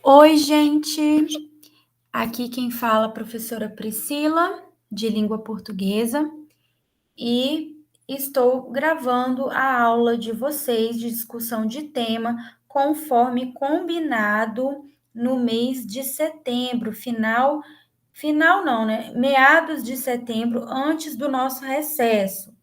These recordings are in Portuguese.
Oi, gente! Aqui quem fala é a professora Priscila, de língua portuguesa, e estou gravando a aula de vocês de discussão de tema conforme combinado no mês de setembro, final não, né? Meados de setembro, antes do nosso recesso.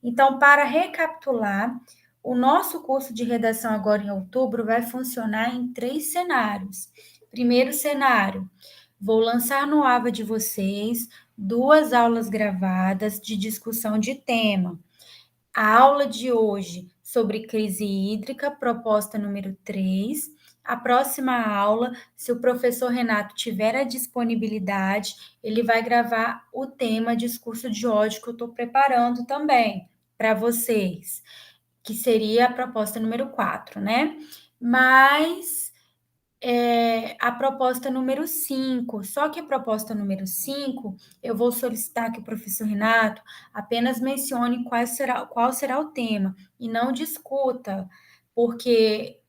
Então, para recapitular, o nosso curso de redação agora em outubro vai funcionar em 3 cenários. Primeiro cenário, vou lançar no AVA de vocês 2 aulas gravadas de discussão de tema. A aula de hoje sobre crise hídrica, proposta número 3. A próxima aula, se o professor Renato tiver a disponibilidade, ele vai gravar o tema discurso de ódio que eu estou preparando também para vocês, que seria a proposta número 4, né? Mas a proposta número 5. Só que a proposta número 5, eu vou solicitar que o professor Renato apenas mencione qual será o tema e não discuta, porque,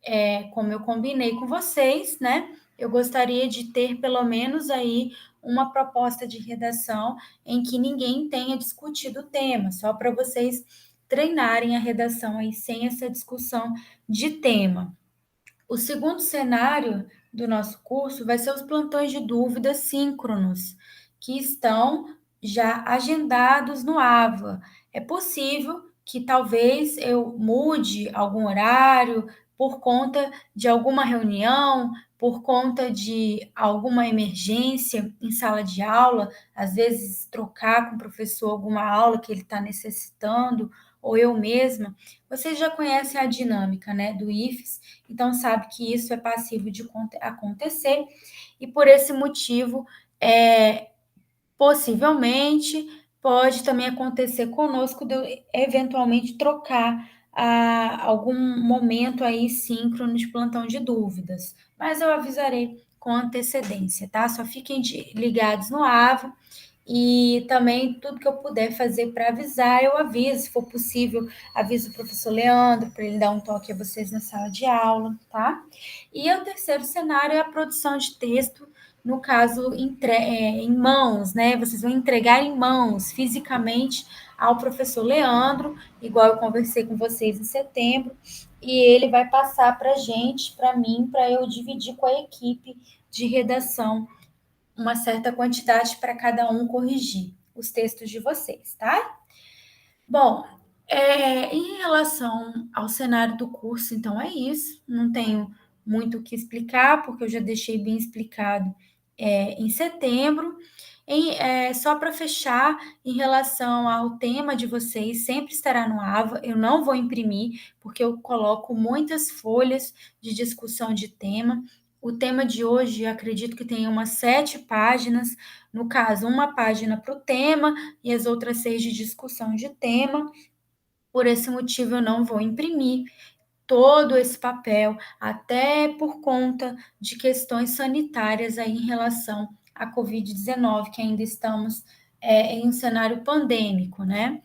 como eu combinei com vocês, né? Eu gostaria de ter pelo menos aí uma proposta de redação em que ninguém tenha discutido o tema, só para vocês treinarem a redação aí sem essa discussão de tema. O segundo cenário do nosso curso vai ser os plantões de dúvidas síncronos, que estão já agendados no AVA. É possível que talvez eu mude algum horário por conta de alguma reunião, por conta de alguma emergência em sala de aula, às vezes trocar com o professor alguma aula que ele está necessitando, ou eu mesma. Vocês já conhecem a dinâmica, né, do IFES, então sabe que isso é passivo de acontecer, e por esse motivo, possivelmente, pode também acontecer conosco de eu eventualmente trocar algum momento aí síncrono de plantão de dúvidas, mas eu avisarei com antecedência, tá? Só fiquem ligados no AVA, e também tudo que eu puder fazer para avisar, eu aviso. Se for possível, aviso o professor Leandro para ele dar um toque a vocês na sala de aula, tá? E o terceiro cenário é a produção de texto, no caso, em mãos, né? Vocês vão entregar em mãos, fisicamente, ao professor Leandro, igual eu conversei com vocês em setembro, e ele vai passar para a gente, para mim, para eu dividir com a equipe de redação uma certa quantidade para cada um corrigir os textos de vocês, tá? Bom, em relação ao cenário do curso, então é isso. Não tenho muito o que explicar, porque eu já deixei bem explicado em setembro. Só para fechar, em relação ao tema de vocês, sempre estará no AVA. Eu não vou imprimir, porque eu coloco muitas folhas de discussão de tema. O tema de hoje, acredito que tenha umas 7 páginas, no caso, uma página para o tema e as outras 6 de discussão de tema. Por esse motivo, eu não vou imprimir todo esse papel, até por conta de questões sanitárias aí em relação à Covid-19, que ainda estamos em um cenário pandêmico, né?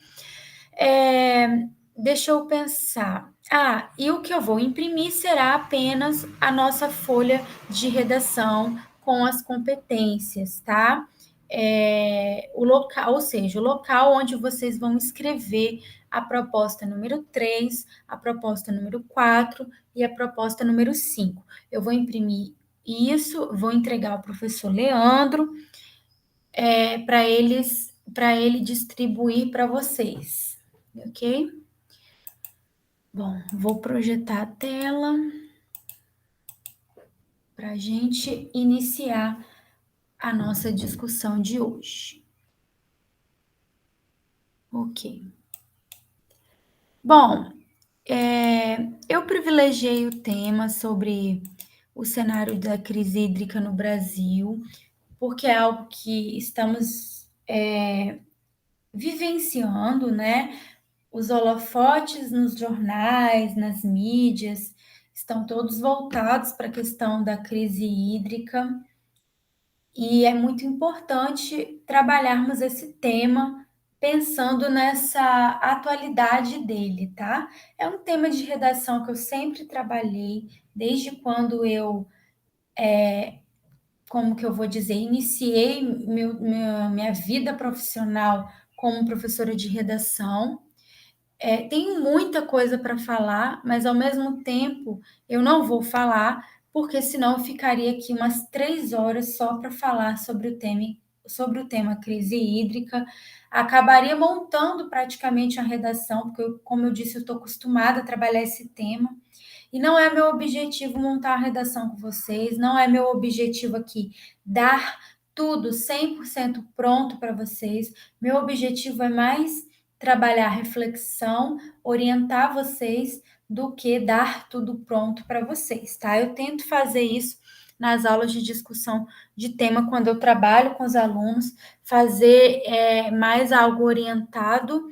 Deixa eu pensar. E o que eu vou imprimir será apenas a nossa folha de redação com as competências, tá? O local, ou seja, o local onde vocês vão escrever a proposta número 3, a proposta número 4 e a proposta número 5. Eu vou imprimir isso, vou entregar ao professor Leandro para ele distribuir para vocês, ok? Bom, vou projetar a tela para a gente iniciar a nossa discussão de hoje. Ok. Bom, eu privilegiei o tema sobre o cenário da crise hídrica no Brasil, porque é algo que estamos vivenciando, né? Os holofotes nos jornais, nas mídias, estão todos voltados para a questão da crise hídrica, e é muito importante trabalharmos esse tema pensando nessa atualidade dele, tá? É um tema de redação que eu sempre trabalhei, desde quando eu como que eu vou dizer, iniciei minha vida profissional como professora de redação. Tenho muita coisa para falar, mas ao mesmo tempo eu não vou falar, porque senão eu ficaria aqui umas 3 horas só para falar sobre o tema crise hídrica. Acabaria montando praticamente a redação, porque, como eu disse, eu estou acostumada a trabalhar esse tema. E não é meu objetivo montar a redação com vocês, não é meu objetivo aqui dar tudo 100% pronto para vocês. Meu objetivo é mais trabalhar a reflexão, orientar vocês, do que dar tudo pronto para vocês, tá? Eu tento fazer isso nas aulas de discussão de tema, quando eu trabalho com os alunos, fazer mais algo orientado,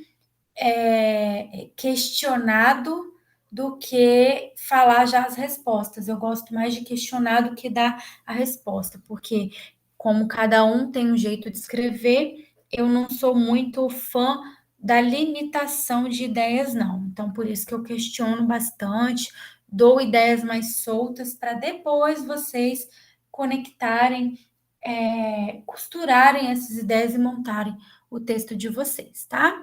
questionado, do que falar já as respostas. Eu gosto mais de questionar do que dar a resposta, porque como cada um tem um jeito de escrever, eu não sou muito fã da limitação de ideias, não. Então, por isso que eu questiono bastante, dou ideias mais soltas para depois vocês conectarem, costurarem essas ideias e montarem o texto de vocês, tá?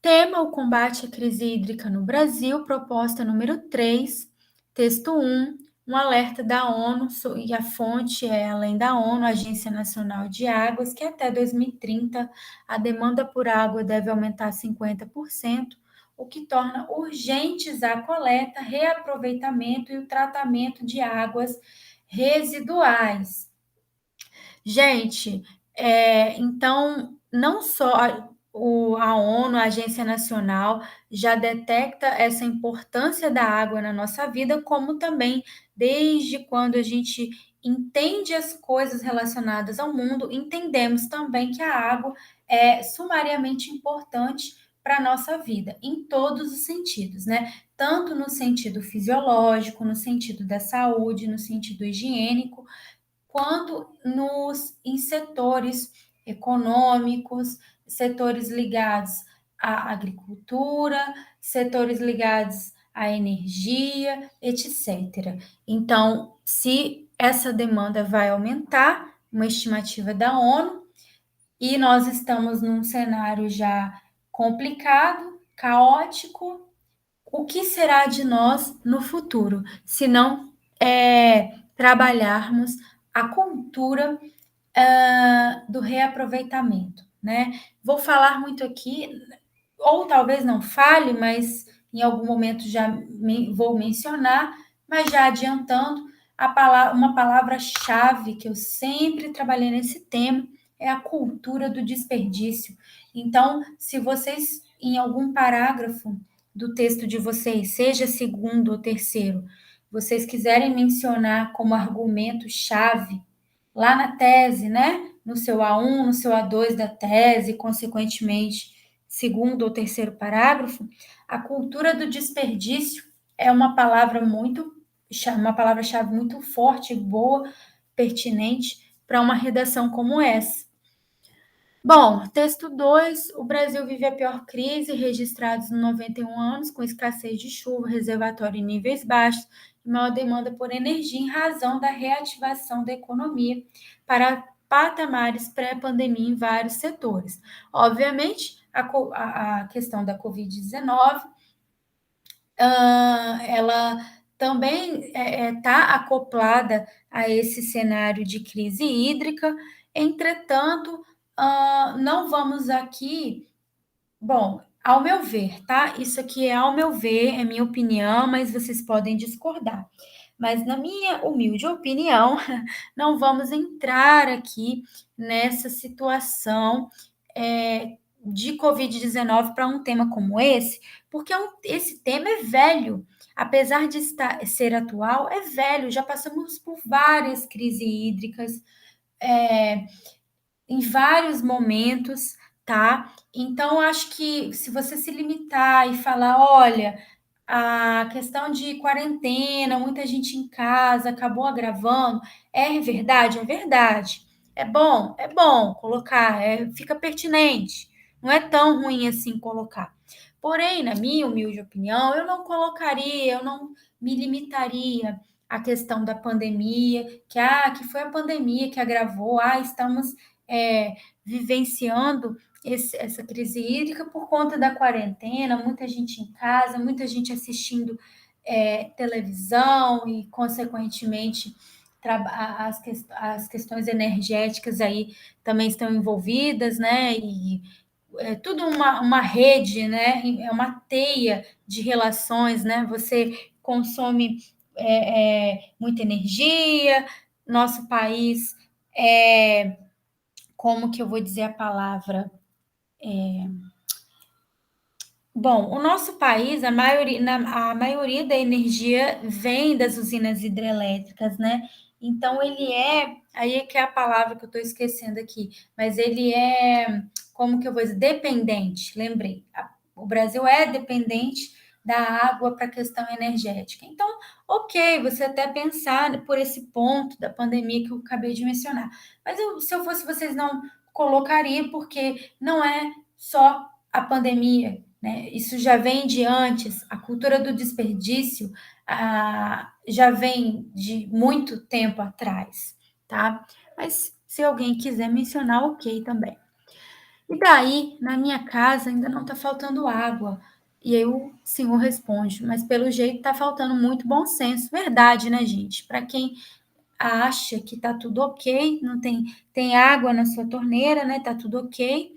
Tema: o combate à crise hídrica no Brasil, proposta número 3, texto 1, um alerta da ONU, e a fonte é, além da ONU, a Agência Nacional de Águas, que até 2030 a demanda por água deve aumentar 50%, o que torna urgentes a coleta, reaproveitamento e o tratamento de águas residuais. Gente, então, não só a ONU, a Agência Nacional, já detecta essa importância da água na nossa vida, como também, desde quando a gente entende as coisas relacionadas ao mundo, entendemos também que a água é sumariamente importante para a nossa vida, em todos os sentidos, né? Tanto no sentido fisiológico, no sentido da saúde, no sentido higiênico, quanto em setores econômicos, setores ligados à agricultura, setores ligados à energia, etc. Então, se essa demanda vai aumentar, uma estimativa da ONU, e nós estamos num cenário já complicado, caótico, o que será de nós no futuro, se não trabalharmos a cultura do reaproveitamento, né? Vou falar muito aqui, ou talvez não fale, mas em algum momento vou mencionar, mas já adiantando, uma palavra-chave que eu sempre trabalhei nesse tema é a cultura do desperdício. Então, se vocês, em algum parágrafo do texto de vocês, seja segundo ou terceiro, vocês quiserem mencionar como argumento-chave lá na tese, né? No seu A1, no seu A2 da tese, consequentemente, segundo ou terceiro parágrafo, a cultura do desperdício é uma palavra-chave muito forte, boa, pertinente para uma redação como essa. Bom, texto 2, o Brasil vive a pior crise registrados em 91 anos, com escassez de chuva, reservatório em níveis baixos e maior demanda por energia em razão da reativação da economia para patamares pré-pandemia em vários setores. Obviamente, a questão da Covid-19, ela também está acoplada a esse cenário de crise hídrica. Entretanto, não vamos aqui. Bom, ao meu ver, tá? Isso aqui é ao meu ver, é minha opinião, mas vocês podem discordar. Mas, na minha humilde opinião, não vamos entrar aqui nessa situação de Covid-19 para um tema como esse, porque esse tema é velho. Apesar de ser atual, é velho. Já passamos por várias crises hídricas, em vários momentos, tá? Então, acho que se você se limitar e falar, olha, a questão de quarentena, muita gente em casa, acabou agravando, é verdade, é verdade. É bom colocar, fica pertinente. Não é tão ruim assim colocar. Porém, na minha humilde opinião, eu não colocaria, eu não me limitaria a questão da pandemia, que foi a pandemia que agravou, estamos vivenciando essa crise hídrica por conta da quarentena, muita gente em casa, muita gente assistindo televisão e, consequentemente, as questões energéticas aí também estão envolvidas, né? E é tudo uma rede, né? É uma teia de relações, né? Você consome muita energia, nosso país como que eu vou dizer a palavra? Bom, o nosso país, a maioria da energia vem das usinas hidrelétricas, né? Então, aí é que é a palavra que eu estou esquecendo aqui, mas ele como que eu vou dizer, dependente, lembrei. O Brasil é dependente da água para a questão energética. Então, ok, você até pensar por esse ponto da pandemia que eu acabei de mencionar. Mas se eu fosse vocês, não colocaria, porque não é só a pandemia, né? Isso já vem de antes, a cultura do desperdício já vem de muito tempo atrás, tá? Mas se alguém quiser mencionar, ok também. E daí, na minha casa ainda não está faltando água. E aí o senhor responde, mas pelo jeito está faltando muito bom senso. Verdade, né, gente? Para quem acha que está tudo ok, não tem água na sua torneira, né? Tá tudo ok,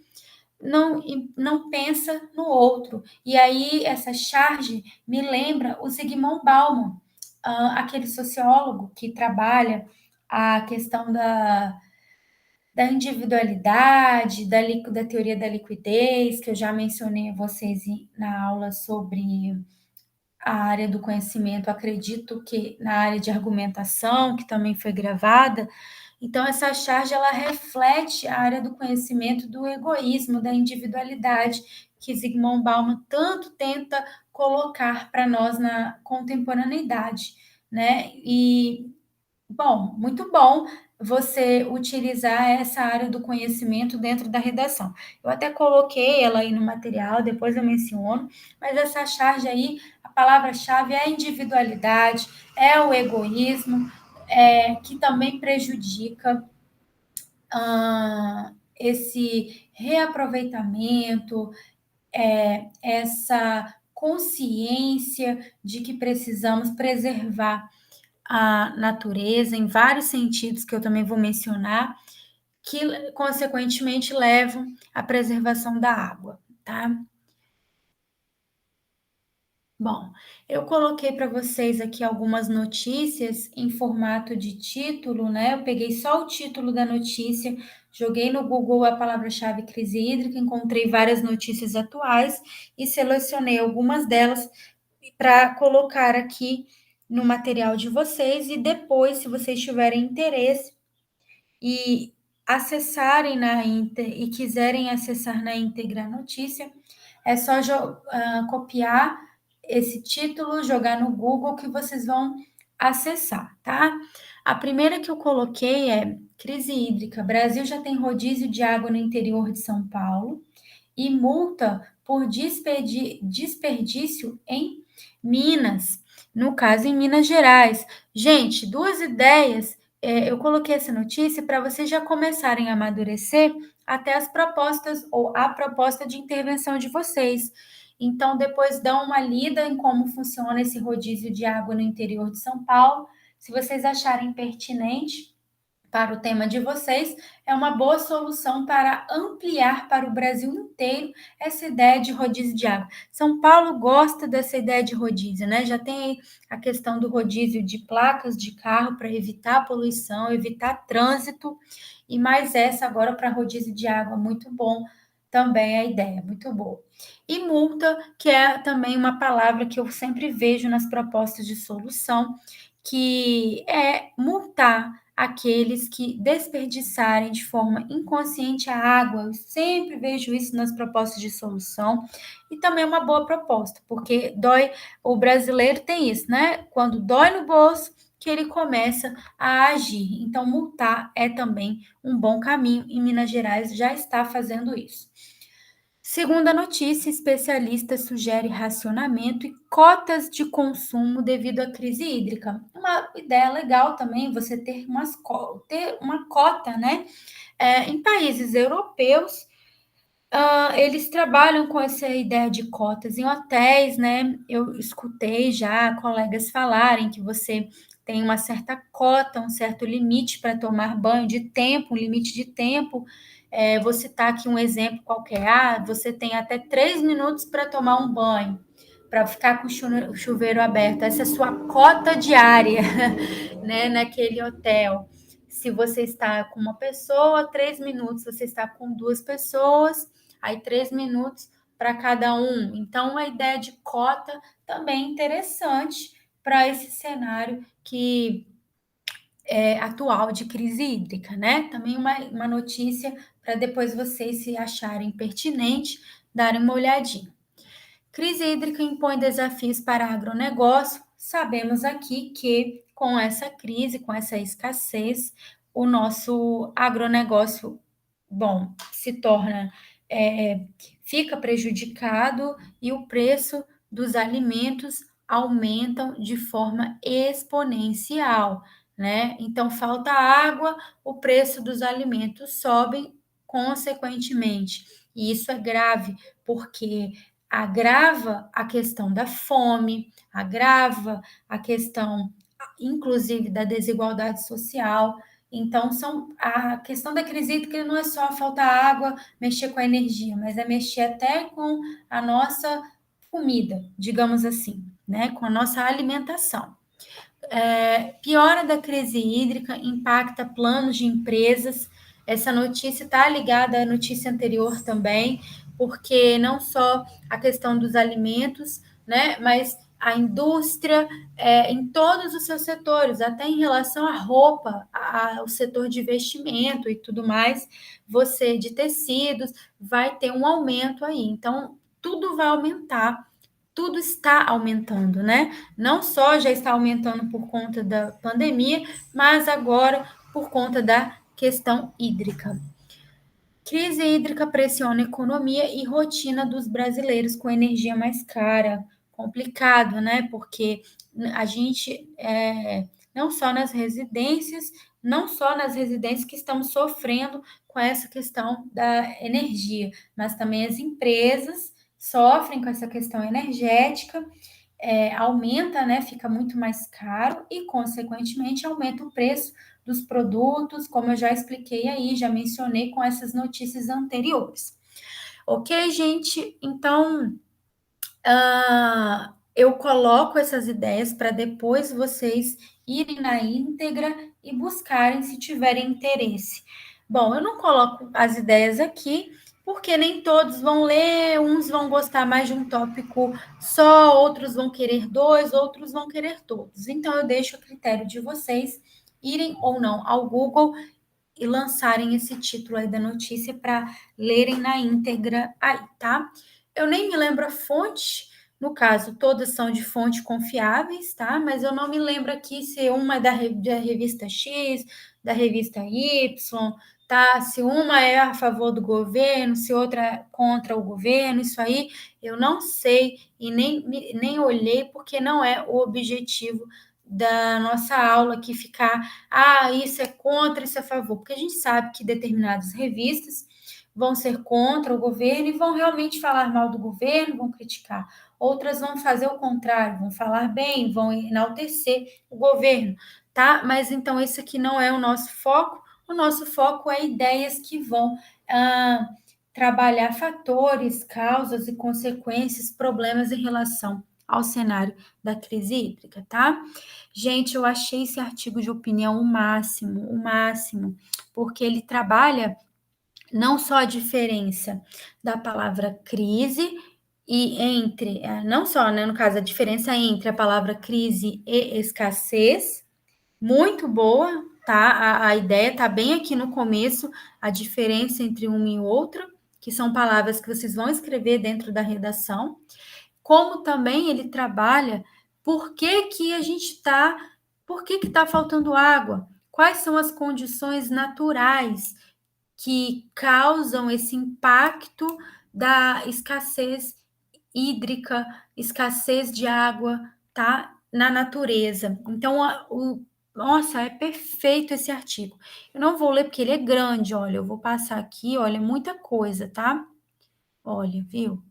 não pensa no outro. E aí essa charge me lembra o Zygmunt Bauman, aquele sociólogo que trabalha a questão da individualidade, da teoria da liquidez, que eu já mencionei a vocês na aula sobre a área do conhecimento, acredito que na área de argumentação, que também foi gravada. Então, essa charge, ela reflete a área do conhecimento do egoísmo, da individualidade, que Zygmunt Bauman tanto tenta colocar para nós na contemporaneidade, né? E, bom, muito bom você utilizar essa área do conhecimento dentro da redação. Eu até coloquei ela aí no material, depois eu menciono, mas essa charge aí, a palavra-chave é a individualidade, é o egoísmo, que também prejudica esse reaproveitamento, essa consciência de que precisamos preservar a natureza em vários sentidos que eu também vou mencionar, que consequentemente levam à preservação da água, tá? Bom, eu coloquei para vocês aqui algumas notícias em formato de título, né? Eu peguei só o título da notícia, joguei no Google a palavra-chave crise hídrica, encontrei várias notícias atuais e selecionei algumas delas para colocar aqui no material de vocês. E depois, se vocês tiverem interesse e acessarem e quiserem acessar na íntegra a notícia, é só copiar esse título, jogar no Google que vocês vão acessar, tá? A primeira que eu coloquei é crise hídrica. Brasil já tem rodízio de água no interior de São Paulo e multa por desperdício em Minas, no caso em Minas Gerais. Gente, duas ideias. Eu coloquei essa notícia para vocês já começarem a amadurecer até as propostas ou a proposta de intervenção de vocês. Então, depois dão uma lida em como funciona esse rodízio de água no interior de São Paulo. Se vocês acharem pertinente para o tema de vocês, é uma boa solução para ampliar para o Brasil inteiro essa ideia de rodízio de água. São Paulo gosta dessa ideia de rodízio, né? Já tem a questão do rodízio de placas de carro para evitar poluição, evitar trânsito, e mais essa agora para rodízio de água, muito bom também a ideia, muito boa. E multa, que é também uma palavra que eu sempre vejo nas propostas de solução, que é multar aqueles que desperdiçarem de forma inconsciente a água. Eu sempre vejo isso nas propostas de solução e também é uma boa proposta, porque o brasileiro tem isso, né? Quando dói no bolso, que ele começa a agir. Então, multar é também um bom caminho e Minas Gerais já está fazendo isso. Segunda notícia, especialista sugere racionamento e cotas de consumo devido à crise hídrica. Uma ideia legal também você ter uma cota, né? Em países europeus, eles trabalham com essa ideia de cotas em hotéis, né? Eu escutei já colegas falarem que você tem uma certa cota, um certo limite para tomar banho de tempo, um limite de tempo. Vou citar aqui um exemplo qualquer. Você tem até 3 minutos para tomar um banho, para ficar com o chuveiro aberto. Essa é a sua cota diária, né, naquele hotel. Se você está com uma pessoa, 3 minutos. Se você está com duas pessoas, aí 3 minutos para cada um. Então, a ideia de cota também é interessante para esse cenário que atual de crise hídrica, né? Também uma notícia para depois vocês, se acharem pertinente, darem uma olhadinha. Crise hídrica impõe desafios para agronegócio. Sabemos aqui que com essa crise, com essa escassez, o nosso agronegócio, bom, se torna, fica prejudicado e o preço dos alimentos aumentam de forma exponencial, né? Então, falta água, o preço dos alimentos sobe consequentemente. E isso é grave, porque agrava a questão da fome, agrava a questão, inclusive, da desigualdade social. Então, a questão da crise hídrica não é só faltar água, mexer com a energia, mas é mexer até com a nossa comida, digamos assim, né? Com a nossa alimentação. Piora da crise hídrica impacta planos de empresas. Essa notícia está ligada à notícia anterior também, porque não só a questão dos alimentos, né, mas a indústria em todos os seus setores, até em relação à roupa, ao setor de vestimento e tudo mais, você de tecidos vai ter um aumento aí. Então, tudo vai aumentar, tudo está aumentando, né? Não só já está aumentando por conta da pandemia, mas agora por conta da questão hídrica. Crise hídrica pressiona a economia e rotina dos brasileiros com energia mais cara. Complicado, né? Porque a gente, não só nas residências, não só nas residências que estamos sofrendo com essa questão da energia, mas também as empresas sofrem com essa questão energética, aumenta, né? Fica muito mais caro e, consequentemente, aumenta o preço dos produtos, como eu já expliquei aí, já mencionei com essas notícias anteriores. Ok, gente? Então, eu coloco essas ideias para depois vocês irem na íntegra e buscarem se tiverem interesse. Bom, eu não coloco as ideias aqui, porque nem todos vão ler, uns vão gostar mais de um tópico só, outros vão querer dois, outros vão querer todos. Então, eu deixo a critério de vocês irem ou não ao Google e lançarem esse título aí da notícia para lerem na íntegra aí, tá? Eu nem me lembro a fonte, no caso, todas são de fontes confiáveis, tá? Mas eu não me lembro aqui se uma é da revista X, da revista Y, tá? Se uma é a favor do governo, se outra é contra o governo, isso aí eu não sei e nem olhei, porque não é o objetivo da nossa aula aqui ficar, isso é contra, isso é a favor, porque a gente sabe que determinadas revistas vão ser contra o governo e vão realmente falar mal do governo, vão criticar. Outras vão fazer o contrário, vão falar bem, vão enaltecer o governo, tá? Mas então esse aqui não é o nosso foco. O nosso foco é ideias que vão trabalhar fatores, causas e consequências, problemas em relação ao cenário da crise hídrica, tá? Gente, eu achei esse artigo de opinião o máximo, porque ele trabalha não só a diferença da palavra crise e entre, não só, né, no caso, a diferença entre a palavra crise e escassez, muito boa, tá? A ideia tá bem aqui no começo, a diferença entre uma e outra, que são palavras que vocês vão escrever dentro da redação, como também ele trabalha por que que a gente está, por que está faltando água, quais são as condições naturais que causam esse impacto da escassez hídrica, escassez de água, tá? Na natureza. Então, nossa, é perfeito esse artigo. Eu não vou ler porque ele é grande, olha, eu vou passar aqui, olha, é muita coisa, tá? Olha, viu?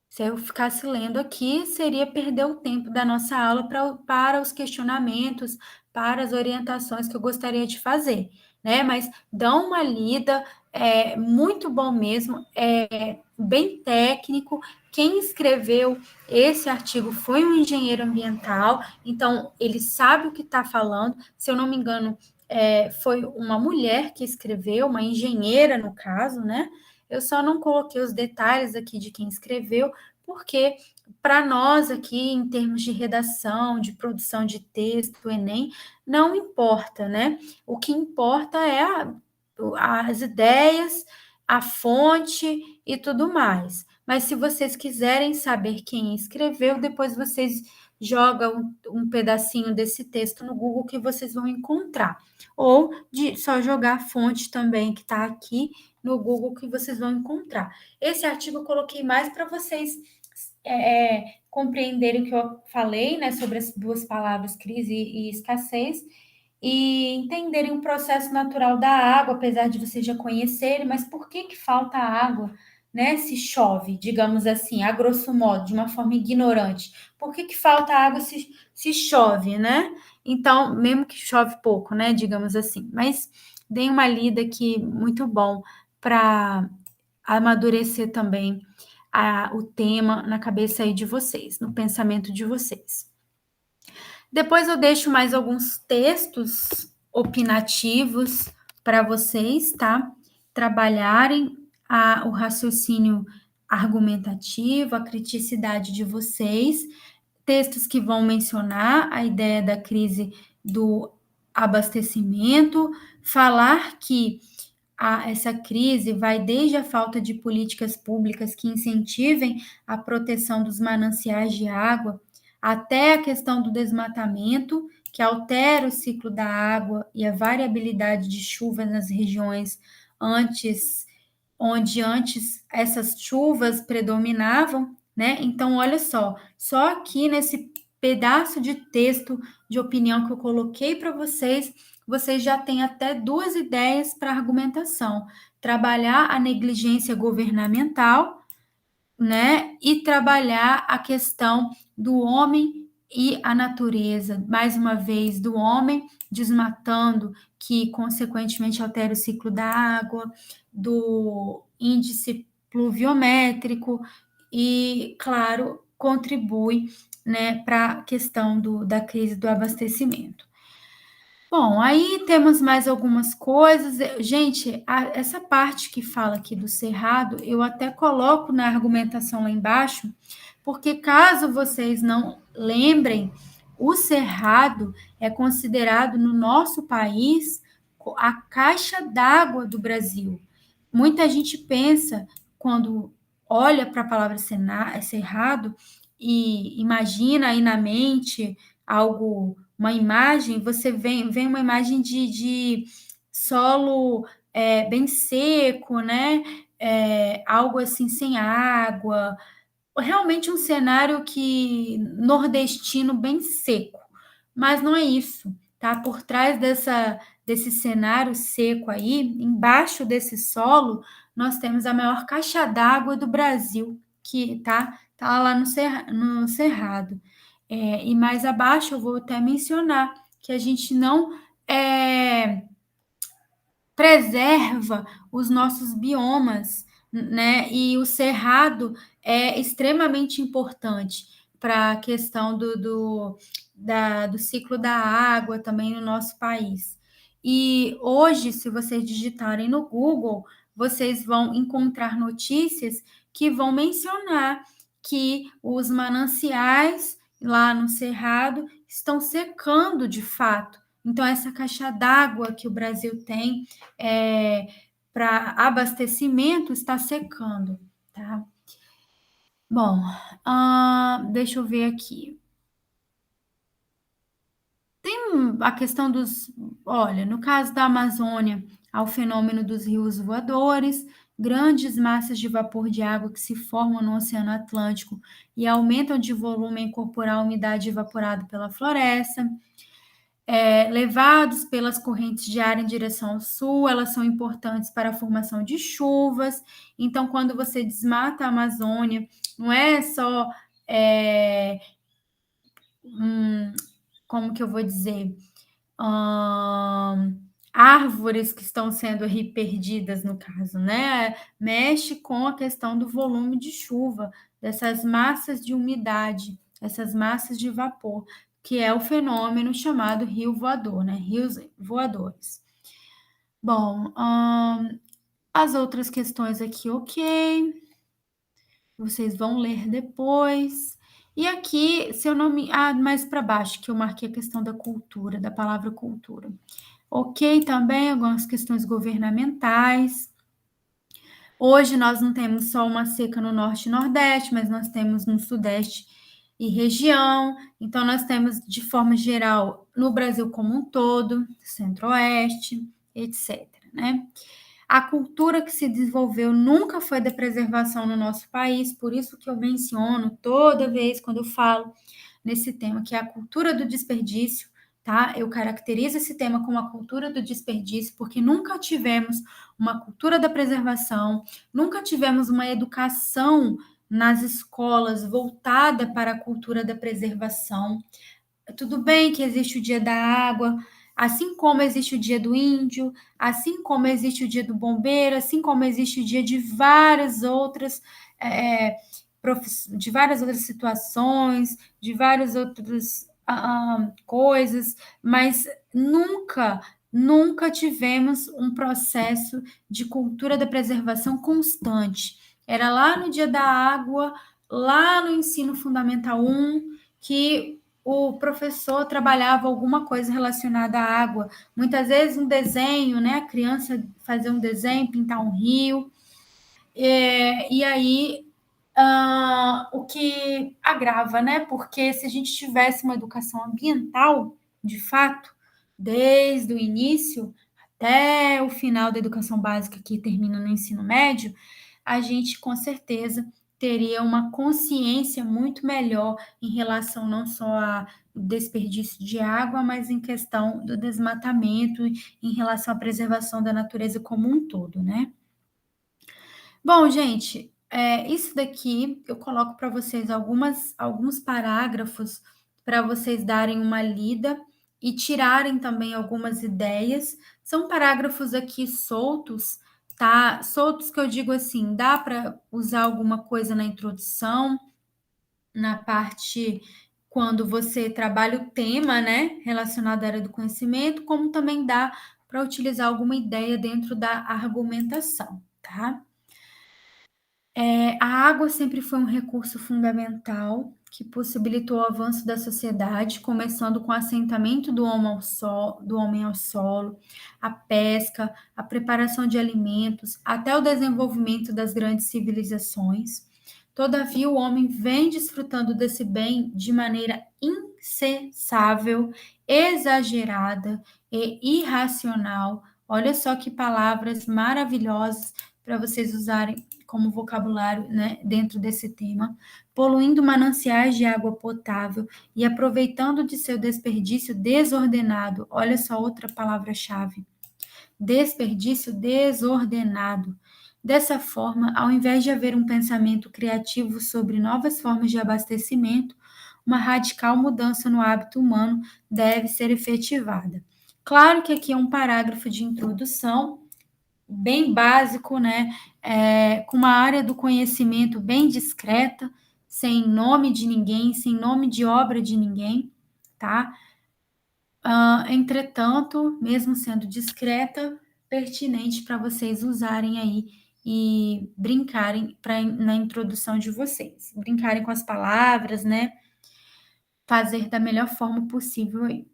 Se eu ficasse lendo aqui, seria perder o tempo da nossa aula para os questionamentos, para as orientações que eu gostaria de fazer, né? Mas dá uma lida, é muito bom mesmo, é bem técnico. Quem escreveu esse artigo foi um engenheiro ambiental, então ele sabe o que está falando. Se eu não me engano, foi uma mulher que escreveu, uma engenheira no caso, né? Eu só não coloquei os detalhes aqui de quem escreveu, porque para nós aqui, em termos de redação, de produção de texto, o Enem, não importa, né? O que importa é as ideias, a fonte e tudo mais. Mas se vocês quiserem saber quem escreveu, depois vocês jogam um pedacinho desse texto no Google que vocês vão encontrar. Ou de só jogar a fonte também que está aqui no Google que vocês vão encontrar. Esse artigo eu coloquei mais para vocês compreenderem o que eu falei, né, sobre as duas palavras crise e escassez, e entenderem o processo natural da água, apesar de vocês já conhecerem, mas por que falta água, né, se chove, digamos assim, a grosso modo, de uma forma ignorante. Por que falta água se chove, né? Então, mesmo que chove pouco, né, digamos assim. Mas deem uma lida aqui, muito bom, para amadurecer também o tema na cabeça aí de vocês, no pensamento de vocês. Depois eu deixo mais alguns textos opinativos para vocês, tá? Trabalharem o raciocínio argumentativo, a criticidade de vocês, textos que vão mencionar a ideia da crise do abastecimento, falar que essa crise vai desde a falta de políticas públicas que incentivem a proteção dos mananciais de água, até a questão do desmatamento, que altera o ciclo da água e a variabilidade de chuvas nas regiões onde antes essas chuvas predominavam, né? Então, olha só aqui nesse pedaço de texto de opinião que eu coloquei para vocês já têm até duas ideias para argumentação: trabalhar a negligência governamental, né? E trabalhar a questão do homem e a natureza, mais uma vez, do homem desmatando, que consequentemente altera o ciclo da água, do índice pluviométrico e, claro, contribui, né, para a questão da crise do abastecimento. Bom, aí temos mais algumas coisas. Gente, essa parte que fala aqui do cerrado, eu até coloco na argumentação lá embaixo, porque caso vocês não lembrem, o cerrado é considerado no nosso país a caixa d'água do Brasil. Muita gente pensa, quando olha para a palavra cerrado, e imagina aí na mente algo, uma imagem, você vem uma imagem de solo bem seco, né? Algo assim sem água, realmente um cenário que nordestino bem seco, mas não é isso, tá? Por trás desse cenário seco aí, embaixo desse solo, nós temos a maior caixa d'água do Brasil, que tá lá no Cerrado. E mais abaixo eu vou até mencionar que a gente não preserva os nossos biomas, né? E o cerrado é extremamente importante para a questão do ciclo da água também no nosso país. E hoje, se vocês digitarem no Google, vocês vão encontrar notícias que vão mencionar que os mananciais lá no Cerrado estão secando de fato. Então, essa caixa d'água que o Brasil tem para abastecimento está secando, tá? Bom, deixa eu ver aqui. Tem a questão olha, no caso da Amazônia, há o fenômeno dos rios voadores, grandes massas de vapor de água que se formam no Oceano Atlântico e aumentam de volume a incorporar a umidade evaporada pela floresta. Levados pelas correntes de ar em direção ao sul, elas são importantes para a formação de chuvas. Então, quando você desmata a Amazônia, não é só, como que eu vou dizer, árvores que estão sendo aí perdidas, no caso, né? Mexe com a questão do volume de chuva, dessas massas de umidade, essas massas de vapor, que é o fenômeno chamado rio voador, né? Rios voadores. Bom, as outras questões aqui, ok. Vocês vão ler depois. E aqui, se eu não me. Mais para baixo, que eu marquei a questão da cultura, da palavra cultura. Ok, também algumas questões governamentais. Hoje nós não temos só uma seca no norte e nordeste, mas nós temos no sudeste e região. Então, nós temos, de forma geral, no Brasil como um todo, centro-oeste, etc. Né? A cultura que se desenvolveu nunca foi da preservação no nosso país, por isso que eu menciono toda vez quando eu falo nesse tema, que é a cultura do desperdício, tá? Eu caracterizo esse tema como a cultura do desperdício, porque nunca tivemos uma cultura da preservação, nunca tivemos uma educação nas escolas voltada para a cultura da preservação. Tudo bem que existe o Dia da Água, assim como existe o Dia do Índio, assim como existe o Dia do Bombeiro, assim como existe o dia de várias outras de várias outras situações, de várias outras coisas, mas nunca tivemos um processo de cultura da preservação constante. Era lá no Dia da Água, lá no ensino fundamental 1, que o professor trabalhava alguma coisa relacionada à água. Muitas vezes um desenho, né? A criança fazer um desenho, pintar um rio. E aí, o que agrava, né? Porque se a gente tivesse uma educação ambiental, de fato, desde o início até o final da educação básica, que termina no ensino médio, a gente com certeza teria uma consciência muito melhor em relação não só ao desperdício de água, mas em questão do desmatamento, em relação à preservação da natureza como um todo, né? Bom, gente, isso daqui eu coloco para vocês alguns parágrafos para vocês darem uma lida e tirarem também algumas ideias. São parágrafos aqui soltos, tá? Soltos que eu digo assim, dá para usar alguma coisa na introdução, na parte quando você trabalha o tema, né, relacionado à área do conhecimento, como também dá para utilizar alguma ideia dentro da argumentação, tá? A água sempre foi um recurso fundamental que possibilitou o avanço da sociedade, começando com o assentamento do homem ao solo, a pesca, a preparação de alimentos, até o desenvolvimento das grandes civilizações. Todavia, o homem vem desfrutando desse bem de maneira incessável, exagerada e irracional. Olha só que palavras maravilhosas para vocês usarem como vocabulário, né, dentro desse tema, poluindo mananciais de água potável e aproveitando de seu desperdício desordenado. Olha só outra palavra-chave. Desperdício desordenado. Dessa forma, ao invés de haver um pensamento criativo sobre novas formas de abastecimento, uma radical mudança no hábito humano deve ser efetivada. Claro que aqui é um parágrafo de introdução, bem básico, né? Com uma área do conhecimento bem discreta, sem nome de ninguém, sem nome de obra de ninguém, tá? Entretanto, mesmo sendo discreta, pertinente para vocês usarem aí e brincarem na introdução de vocês. Brincarem com as palavras, né? Fazer da melhor forma possível aí.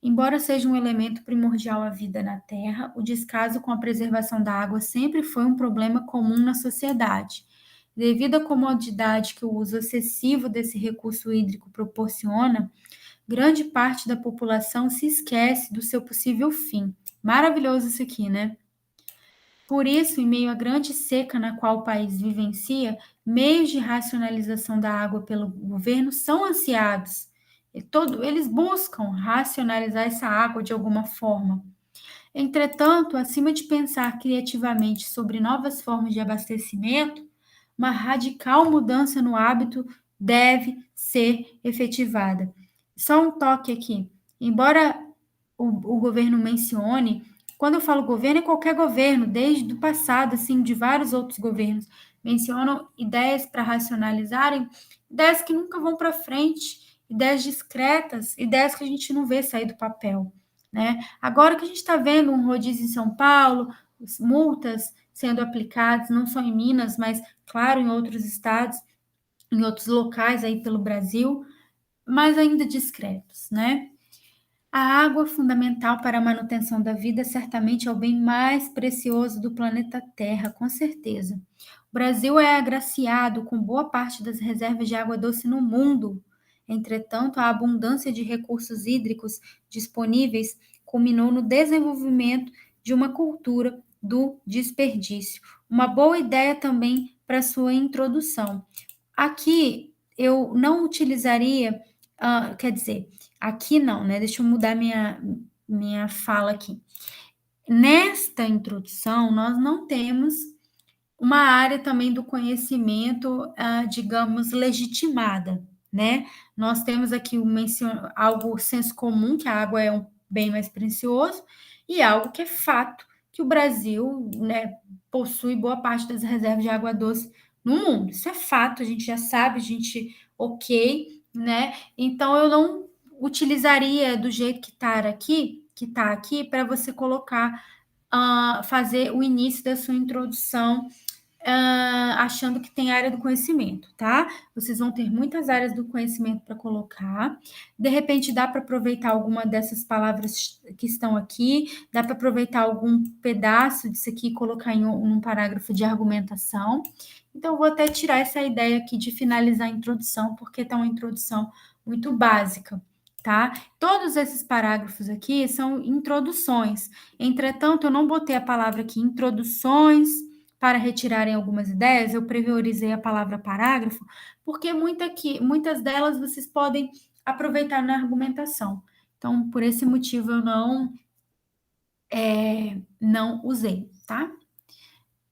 Embora seja um elemento primordial à vida na Terra, o descaso com a preservação da água sempre foi um problema comum na sociedade. Devido à comodidade que o uso excessivo desse recurso hídrico proporciona, grande parte da população se esquece do seu possível fim. Maravilhoso isso aqui, né? Por isso, em meio à grande seca na qual o país vivencia, meios de racionalização da água pelo governo são ansiados. Eles buscam racionalizar essa água de alguma forma. Entretanto, acima de pensar criativamente sobre novas formas de abastecimento, uma radical mudança no hábito deve ser efetivada. Só um toque aqui. Embora o governo mencione, quando eu falo governo, é qualquer governo, desde o passado, assim, de vários outros governos, mencionam ideias para racionalizarem, ideias que nunca vão para frente, ideias discretas, ideias que a gente não vê sair do papel, né? Agora que a gente está vendo um rodízio em São Paulo, multas sendo aplicadas, não só em Minas, mas, claro, em outros estados, em outros locais aí pelo Brasil, mas ainda discretos, né? A água, fundamental para a manutenção da vida, certamente é o bem mais precioso do planeta Terra, com certeza. O Brasil é agraciado com boa parte das reservas de água doce no mundo. Entretanto, a abundância de recursos hídricos disponíveis culminou no desenvolvimento de uma cultura do desperdício. Uma boa ideia também para sua introdução. Aqui eu não utilizaria, quer dizer, aqui não, né? Deixa eu mudar minha fala aqui. Nesta introdução, nós não temos uma área também do conhecimento, digamos, legitimada, né? Nós temos aqui algo senso comum, que a água é um bem mais precioso, e algo que é fato, que o Brasil, né, possui boa parte das reservas de água doce no mundo. Isso é fato, a gente já sabe, ok, né? Então eu não utilizaria do jeito que está aqui, para você colocar, fazer o início da sua introdução, achando que tem área do conhecimento, tá? Vocês vão ter muitas áreas do conhecimento para colocar. De repente, dá para aproveitar alguma dessas palavras que estão aqui, dá para aproveitar algum pedaço disso aqui e colocar em um parágrafo de argumentação. Então, vou até tirar essa ideia aqui de finalizar a introdução, porque está uma introdução muito básica, tá? Todos esses parágrafos aqui são introduções. Entretanto, eu não botei a palavra aqui introduções para retirarem algumas ideias, eu priorizei a palavra parágrafo, porque muitas delas vocês podem aproveitar na argumentação. Então, por esse motivo, eu não usei, tá?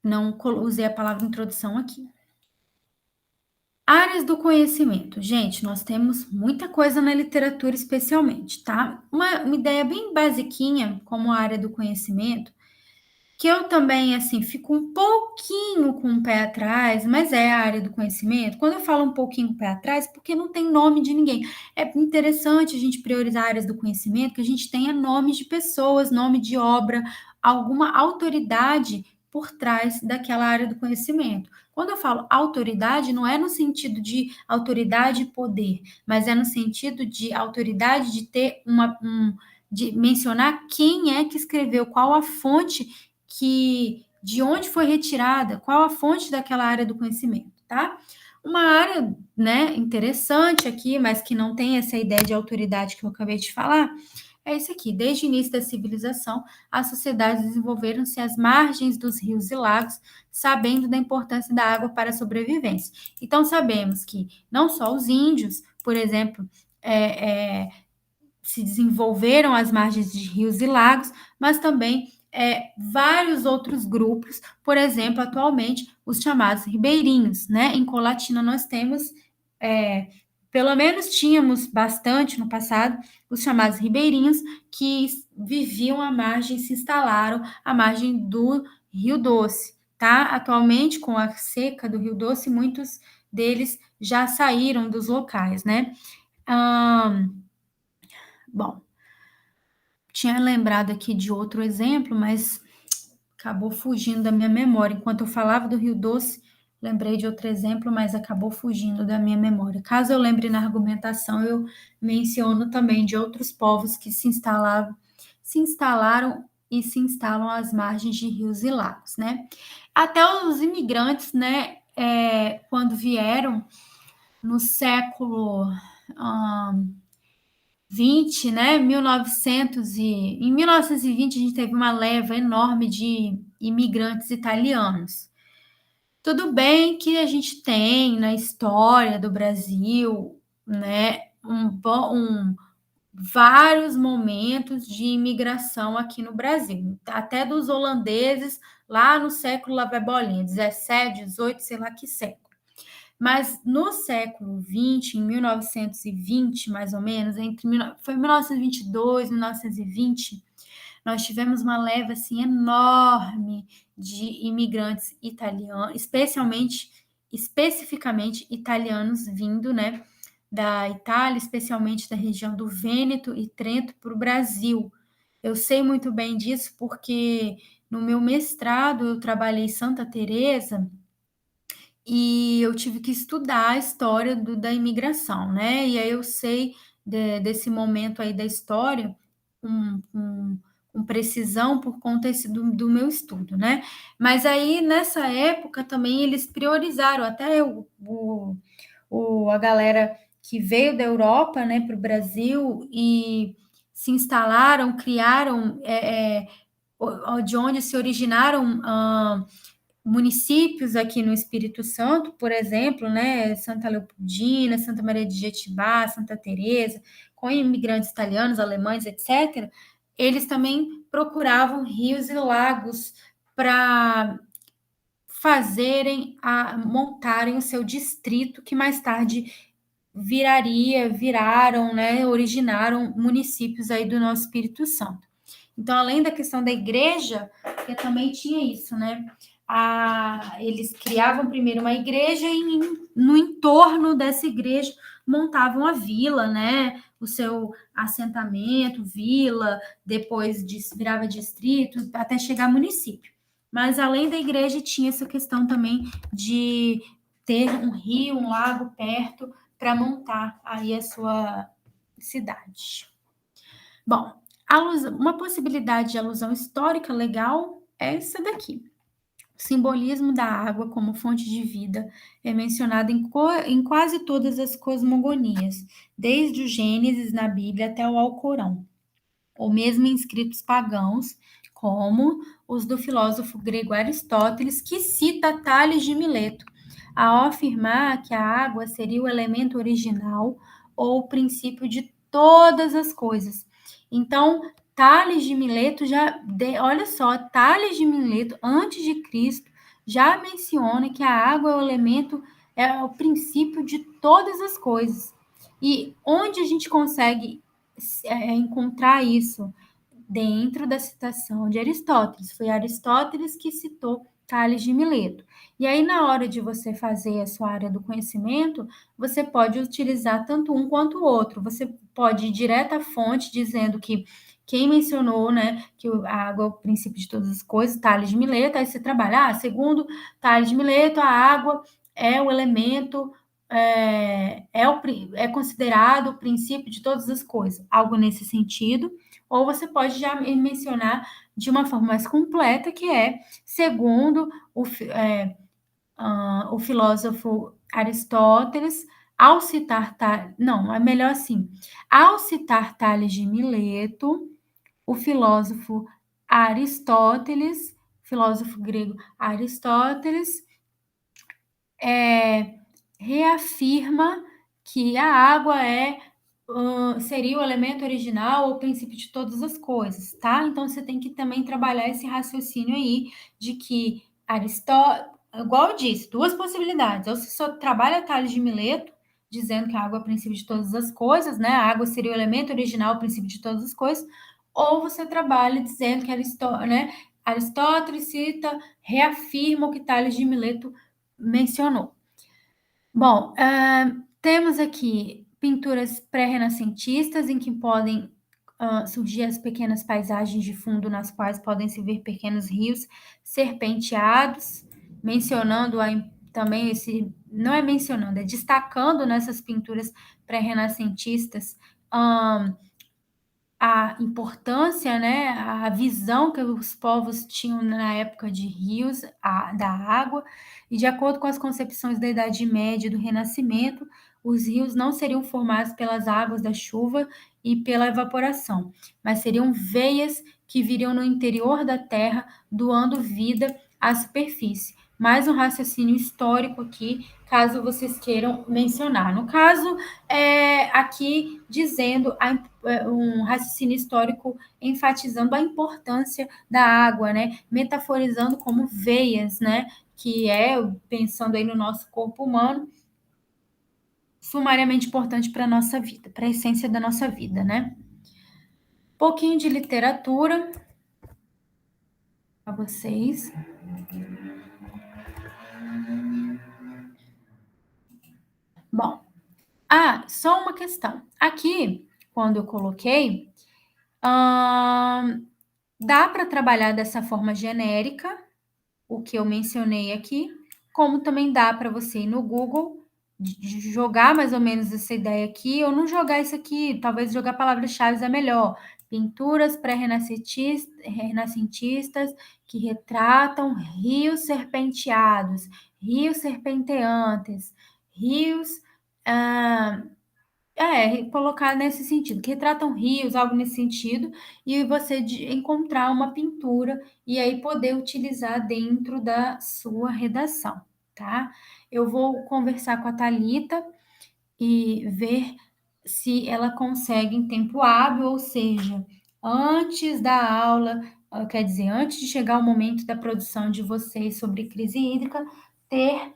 Não usei a palavra introdução aqui. Áreas do conhecimento. Gente, nós temos muita coisa na literatura, especialmente, tá? Uma ideia bem basiquinha, como a área do conhecimento, que eu também, assim, fico um pouquinho com o pé atrás, mas é a área do conhecimento. Quando eu falo um pouquinho com o pé atrás, porque não tem nome de ninguém. É interessante a gente priorizar áreas do conhecimento, que a gente tenha nomes de pessoas, nome de obra, alguma autoridade por trás daquela área do conhecimento. Quando eu falo autoridade, não é no sentido de autoridade e poder, mas é no sentido de autoridade de ter de mencionar quem é que escreveu, qual a fonte de onde foi retirada, qual a fonte daquela área do conhecimento, tá? Uma área, né, interessante aqui, mas que não tem essa ideia de autoridade que eu acabei de falar, é isso aqui. Desde o início da civilização, as sociedades desenvolveram-se às margens dos rios e lagos, sabendo da importância da água para a sobrevivência. Então, sabemos que não só os índios, por exemplo, se desenvolveram às margens de rios e lagos, mas também vários outros grupos, por exemplo, atualmente, os chamados ribeirinhos, né? Em Colatina nós temos, pelo menos tínhamos bastante no passado, os chamados ribeirinhos, que viviam à margem, se instalaram à margem do Rio Doce, tá? Atualmente, com a seca do Rio Doce, muitos deles já saíram dos locais, né? Bom, tinha lembrado aqui de outro exemplo, mas acabou fugindo da minha memória. Enquanto eu falava do Rio Doce, lembrei de outro exemplo, mas acabou fugindo da minha memória. Caso eu lembre na argumentação, eu menciono também de outros povos que se instalaram e se instalam às margens de rios e lagos, né? Até os imigrantes, né, quando vieram no século 20, né, 1900 em 1920 a gente teve uma leva enorme de imigrantes italianos. Tudo bem que a gente tem na história do Brasil, né, vários momentos de imigração aqui no Brasil, até dos holandeses lá no século, lá vai bolinha, 17, 18, sei lá que século. Mas no século XX, em 1920, mais ou menos, foi 1922, 1920, nós tivemos uma leva assim enorme de imigrantes italianos, especificamente italianos vindo, né, da Itália, especialmente da região do Vêneto e Trento para o Brasil. Eu sei muito bem disso porque no meu mestrado eu trabalhei em Santa Teresa e eu tive que estudar a história da imigração, né? E aí eu sei desse momento aí da história com precisão por conta do meu estudo, né? Mas aí nessa época também eles priorizaram até a galera que veio da Europa, né, para o Brasil e se instalaram, criaram de onde se originaram municípios aqui no Espírito Santo, por exemplo, né, Santa Leopoldina, Santa Maria de Jetibá, Santa Teresa, com imigrantes italianos, alemães, etc., eles também procuravam rios e lagos para montarem o seu distrito, que mais tarde viraram, né, originaram municípios aí do nosso Espírito Santo. Então, além da questão da igreja, porque também tinha isso, né? Eles criavam primeiro uma igreja e no entorno dessa igreja montavam a vila, né? O seu assentamento, vila, depois virava distrito, até chegar município. Mas além da igreja, tinha essa questão também de ter um rio, um lago perto para montar aí a sua cidade. Bom, uma possibilidade de alusão histórica legal é essa daqui. O simbolismo da água como fonte de vida é mencionado em quase todas as cosmogonias, desde o Gênesis na Bíblia até o Alcorão, ou mesmo em escritos pagãos, como os do filósofo grego Aristóteles, que cita Tales de Mileto, ao afirmar que a água seria o elemento original ou o princípio de todas as coisas. Então, Tales de Mileto olha só, Tales de Mileto, antes de Cristo, já menciona que a água é o elemento, é o princípio de todas as coisas. E onde a gente consegue encontrar isso? Dentro da citação de Aristóteles. Foi Aristóteles que citou Tales de Mileto. E aí, na hora de você fazer a sua área do conhecimento, você pode utilizar tanto um quanto o outro. Você pode ir direto à fonte, dizendo que quem mencionou, né, que a água é o princípio de todas as coisas, Tales de Mileto, aí você trabalha, segundo Tales de Mileto, a água é o elemento, é considerado o princípio de todas as coisas, algo nesse sentido. Ou você pode já mencionar de uma forma mais completa, que é, segundo o filósofo Aristóteles, ao citar não, é melhor assim, ao citar Tales de Mileto, o filósofo Aristóteles, filósofo grego Aristóteles, reafirma que a água seria o elemento original ou o princípio de todas as coisas, tá? Então você tem que também trabalhar esse raciocínio aí de que Aristóteles, igual eu disse, duas possibilidades. Ou você só trabalha Tales de Mileto, dizendo que a água é o princípio de todas as coisas, né? A água seria o elemento original, o princípio de todas as coisas, ou você trabalha dizendo que Aristóteles cita, reafirma o que Tales de Mileto mencionou. Bom, temos aqui pinturas pré-renascentistas em que podem surgir as pequenas paisagens de fundo nas quais podem se ver pequenos rios serpenteados, mencionando também não é mencionando, é destacando nessas pinturas pré-renascentistas a importância, né, a visão que os povos tinham na época de rios, da água, e de acordo com as concepções da Idade Média e do Renascimento, os rios não seriam formados pelas águas da chuva e pela evaporação, mas seriam veias que viriam no interior da terra, doando vida à superfície. Mais um raciocínio histórico aqui, caso vocês queiram mencionar. No caso, aqui dizendo um raciocínio histórico enfatizando a importância da água, né? Metaforizando como veias, né? Que pensando aí no nosso corpo humano, sumariamente importante para a nossa vida, para a essência da nossa vida, né? Pouquinho de literatura para vocês. Bom, só uma questão. Aqui, quando eu coloquei, dá para trabalhar dessa forma genérica, o que eu mencionei aqui, como também dá para você ir no Google, jogar mais ou menos essa ideia aqui, ou não jogar isso aqui, talvez jogar palavras-chave é melhor. Pinturas pré-renascentistas que retratam rios serpenteados, rios serpenteantes, rios. Colocar nesse sentido, que retratam rios, algo nesse sentido, e você encontrar uma pintura e aí poder utilizar dentro da sua redação, tá? Eu vou conversar com a Thalita e ver se ela consegue em tempo hábil, ou seja, antes da aula, quer dizer, antes de chegar o momento da produção de vocês sobre crise hídrica, ter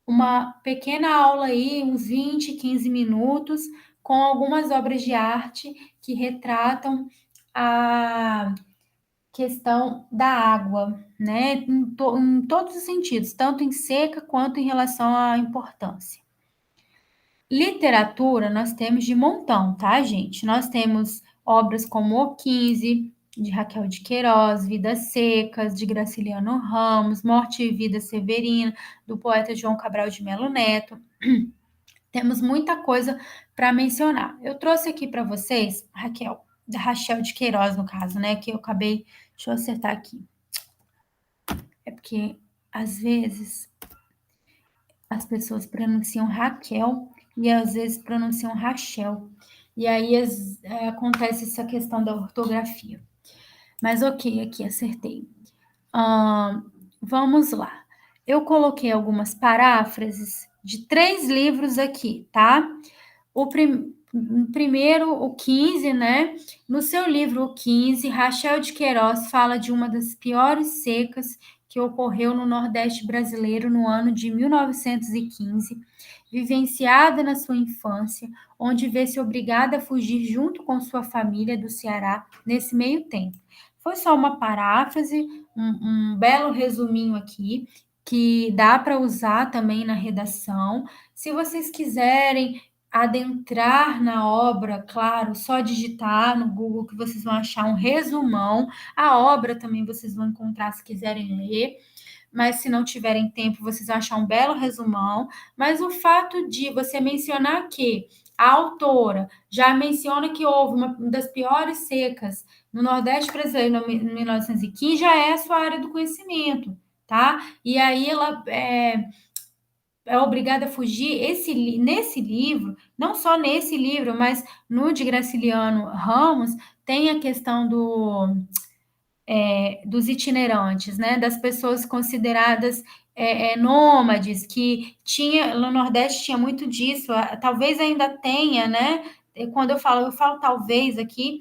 uma pequena aula aí, uns 20, 15 minutos, com algumas obras de arte que retratam a questão da água, né? Em todos os sentidos, tanto em seca quanto em relação à importância. Literatura nós temos de montão, tá, gente? Nós temos obras como O 15, de Raquel de Queiroz, Vidas Secas, de Graciliano Ramos, Morte e Vida Severina, do poeta João Cabral de Melo Neto. Temos muita coisa para mencionar. Eu trouxe aqui para vocês, Rachel de Queiroz, no caso, né? Que eu acabei. Deixa eu acertar aqui. É porque, às vezes, as pessoas pronunciam Raquel e às vezes pronunciam Rachel. E aí acontece essa questão da ortografia. Mas ok, aqui acertei. Vamos lá. Eu coloquei algumas paráfrases de 3 livros aqui, tá? Primeiro, o 15, né? No seu livro, o 15, Rachel de Queiroz fala de uma das piores secas que ocorreu no Nordeste brasileiro no ano de 1915, vivenciada na sua infância, onde vê-se obrigada a fugir junto com sua família do Ceará nesse meio tempo. Foi só uma paráfrase, um belo resuminho aqui, que dá para usar também na redação. Se vocês quiserem adentrar na obra, claro, só digitar no Google que vocês vão achar um resumão. A obra também vocês vão encontrar se quiserem ler, mas se não tiverem tempo, vocês vão achar um belo resumão. Mas o fato de você mencionar que a autora já menciona que houve uma das piores secas no Nordeste brasileiro em 1915, já é a sua área do conhecimento, tá? E aí ela é obrigada a fugir. Nesse livro, não só nesse livro, mas no de Graciliano Ramos, tem a questão dos itinerantes, né? Das pessoas consideradas nômades, que tinha no Nordeste tinha muito disso, talvez ainda tenha, né? Quando eu falo talvez aqui,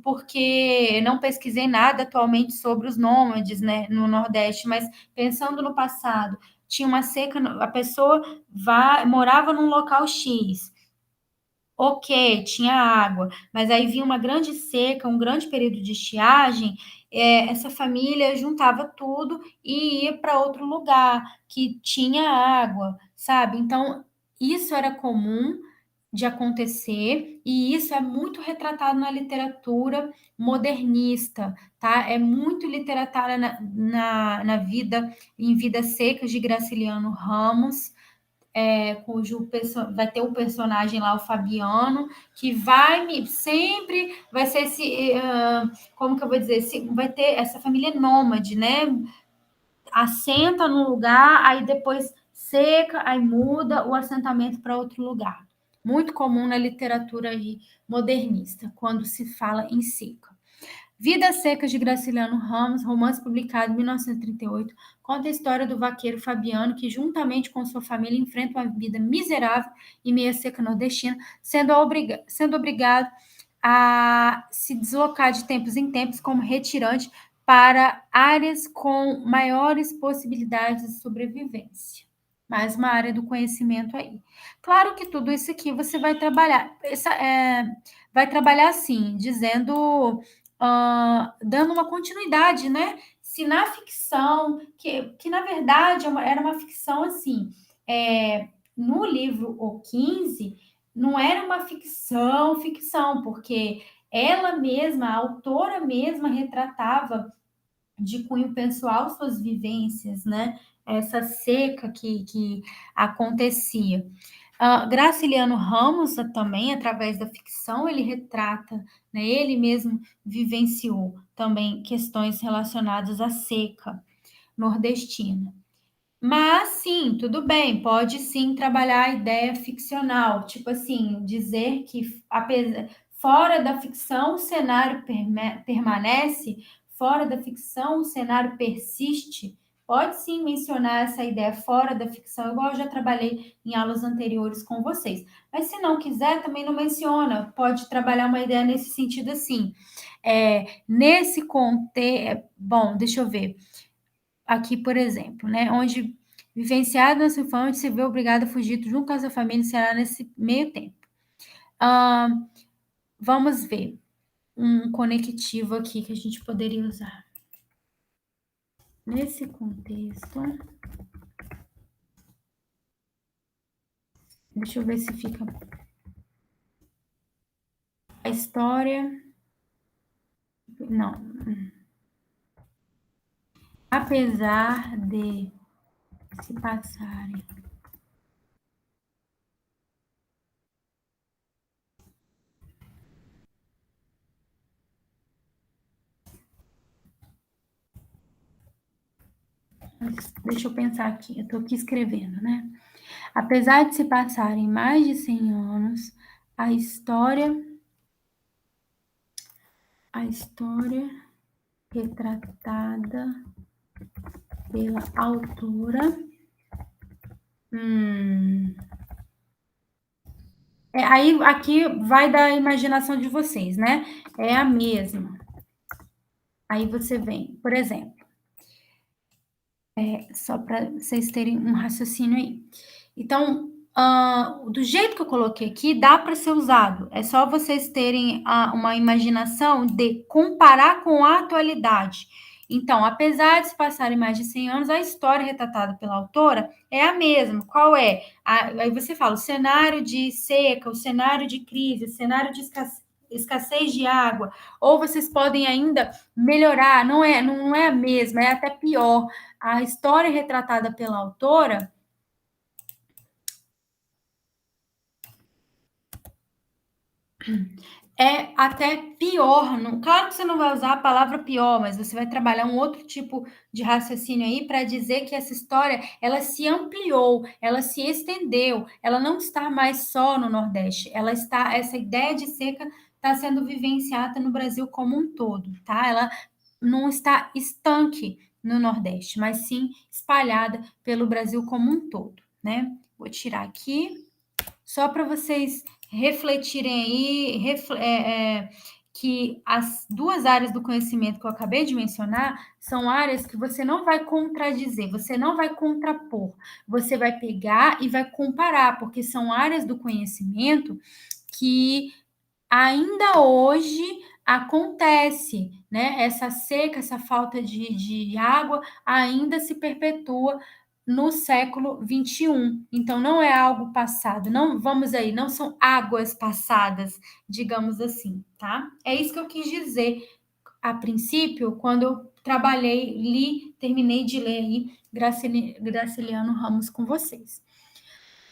porque não pesquisei nada atualmente sobre os nômades, né, no Nordeste, mas pensando no passado, tinha uma seca, a pessoa morava num local X, ok, tinha água, mas aí vinha uma grande seca, um grande período de estiagem, essa família juntava tudo e ia para outro lugar que tinha água, sabe? Então, isso era comum de acontecer, e isso é muito retratado na literatura modernista, tá? É muito literatada na vida, em Vidas Secas, de Graciliano Ramos, cujo vai ter um personagem lá, o Fabiano, que sempre vai ser como que eu vou dizer, vai ter essa família nômade, né? Assenta num lugar, aí depois seca, aí muda o assentamento para outro lugar. Muito comum na literatura aí modernista, quando se fala em seca. Vidas Secas de Graciliano Ramos, romance publicado em 1938, conta a história do vaqueiro Fabiano, que juntamente com sua família enfrenta uma vida miserável em meio à seca nordestina, sendo obrigado a se deslocar de tempos em tempos como retirante para áreas com maiores possibilidades de sobrevivência. Mais uma área do conhecimento aí. Claro que tudo isso aqui você vai trabalhar, vai trabalhar assim, dizendo, dando uma continuidade, né? Se na ficção, que na verdade era uma ficção assim, no livro O 15, não era uma ficção, porque ela mesma, a autora mesma, retratava de cunho pessoal suas vivências, né? Essa seca que acontecia. Graciliano Ramos também, através da ficção, ele retrata, né? Ele mesmo vivenciou também questões relacionadas à seca nordestina. Mas sim, tudo bem, pode sim trabalhar a ideia ficcional, tipo assim, dizer que fora da ficção o cenário permanece, fora da ficção o cenário persiste. Pode sim mencionar essa ideia fora da ficção, igual eu já trabalhei em aulas anteriores com vocês. Mas se não quiser, também não menciona. Pode trabalhar uma ideia nesse sentido assim. Nesse contexto, bom, deixa eu ver aqui, por exemplo, né, onde vivenciado na sua infância, se vê obrigado a fugir junto com a sua família, será nesse meio tempo. Vamos ver um conectivo aqui que a gente poderia usar. Nesse contexto, deixa eu ver se fica a história. Não. Apesar de se passarem deixa eu pensar aqui, eu estou aqui escrevendo, né? Apesar de se passarem mais de 100 anos, a história retratada pela autora. Aí aqui vai da imaginação de vocês, né? É a mesma. Aí você vem, por exemplo, só para vocês terem um raciocínio aí. Então, do jeito que eu coloquei aqui, dá para ser usado. É só vocês terem uma imaginação de comparar com a atualidade. Então, apesar de se passarem mais de 100 anos, a história retratada pela autora é a mesma. Qual é? Aí você fala o cenário de seca, o cenário de crise, o cenário de escassez de água. Ou vocês podem ainda melhorar, não é a mesma, é até pior. A história retratada pela autora é até pior. Claro que você não vai usar a palavra pior, mas você vai trabalhar um outro tipo de raciocínio aí para dizer que essa história ela se ampliou, ela se estendeu, ela não está mais só no Nordeste, essa ideia de seca está sendo vivenciada no Brasil como um todo, tá? Ela não está estanque no Nordeste, mas sim espalhada pelo Brasil como um todo, né? Vou tirar aqui só para vocês refletirem aí, que as duas áreas do conhecimento que eu acabei de mencionar são áreas que você não vai contradizer, você não vai contrapor, você vai pegar e vai comparar, porque são áreas do conhecimento que ainda hoje acontece, né? Essa seca, essa falta de água ainda se perpetua no século XXI. Então, não é algo passado, não vamos aí, não são águas passadas, digamos assim, tá? É isso que eu quis dizer a princípio, quando eu terminei de ler aí Graciliano Ramos com vocês.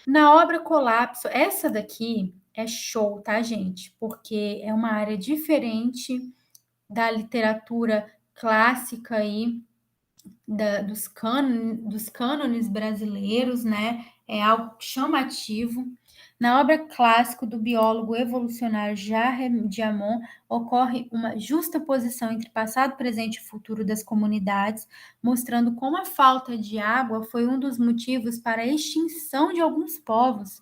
Na obra Colapso, essa daqui é show, tá, gente? Porque é uma área diferente da literatura clássica aí dos cânones brasileiros, né? É algo chamativo. Na obra clássica do biólogo evolucionário Jacques Diamond, ocorre uma justa posição entre passado, presente e futuro das comunidades, mostrando como a falta de água foi um dos motivos para a extinção de alguns povos.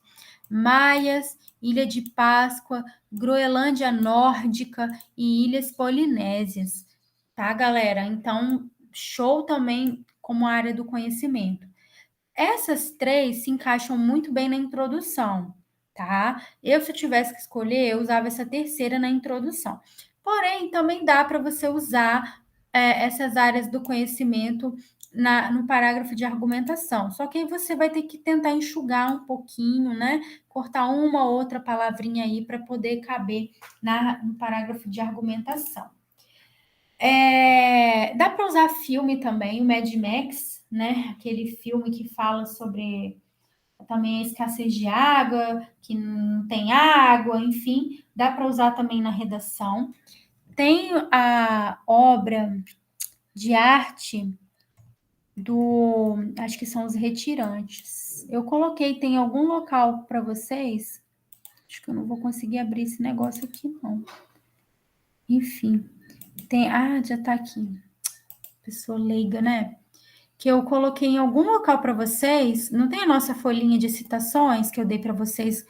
Maias, Ilha de Páscoa, Groenlândia Nórdica e Ilhas Polinésias. Tá, galera? Então, show também como área do conhecimento. Essas três se encaixam muito bem na introdução, tá? Se eu tivesse que escolher, eu usava essa terceira na introdução. Porém, também dá para você usar essas áreas do conhecimento no parágrafo de argumentação. Só que aí você vai ter que tentar enxugar um pouquinho, né? Cortar uma ou outra palavrinha aí para poder caber no parágrafo de argumentação. Dá para usar filme também, o Mad Max, né? Aquele filme que fala sobre também a escassez de água, que não tem água, enfim, dá para usar também na redação. Tem a obra de arte acho que são os Retirantes. Eu coloquei, tem algum local para vocês? Acho que eu não vou conseguir abrir esse negócio aqui, não. Enfim, já está aqui. Pessoa leiga, né? Que eu coloquei em algum local para vocês. Não tem a nossa folhinha de citações que eu dei para vocês?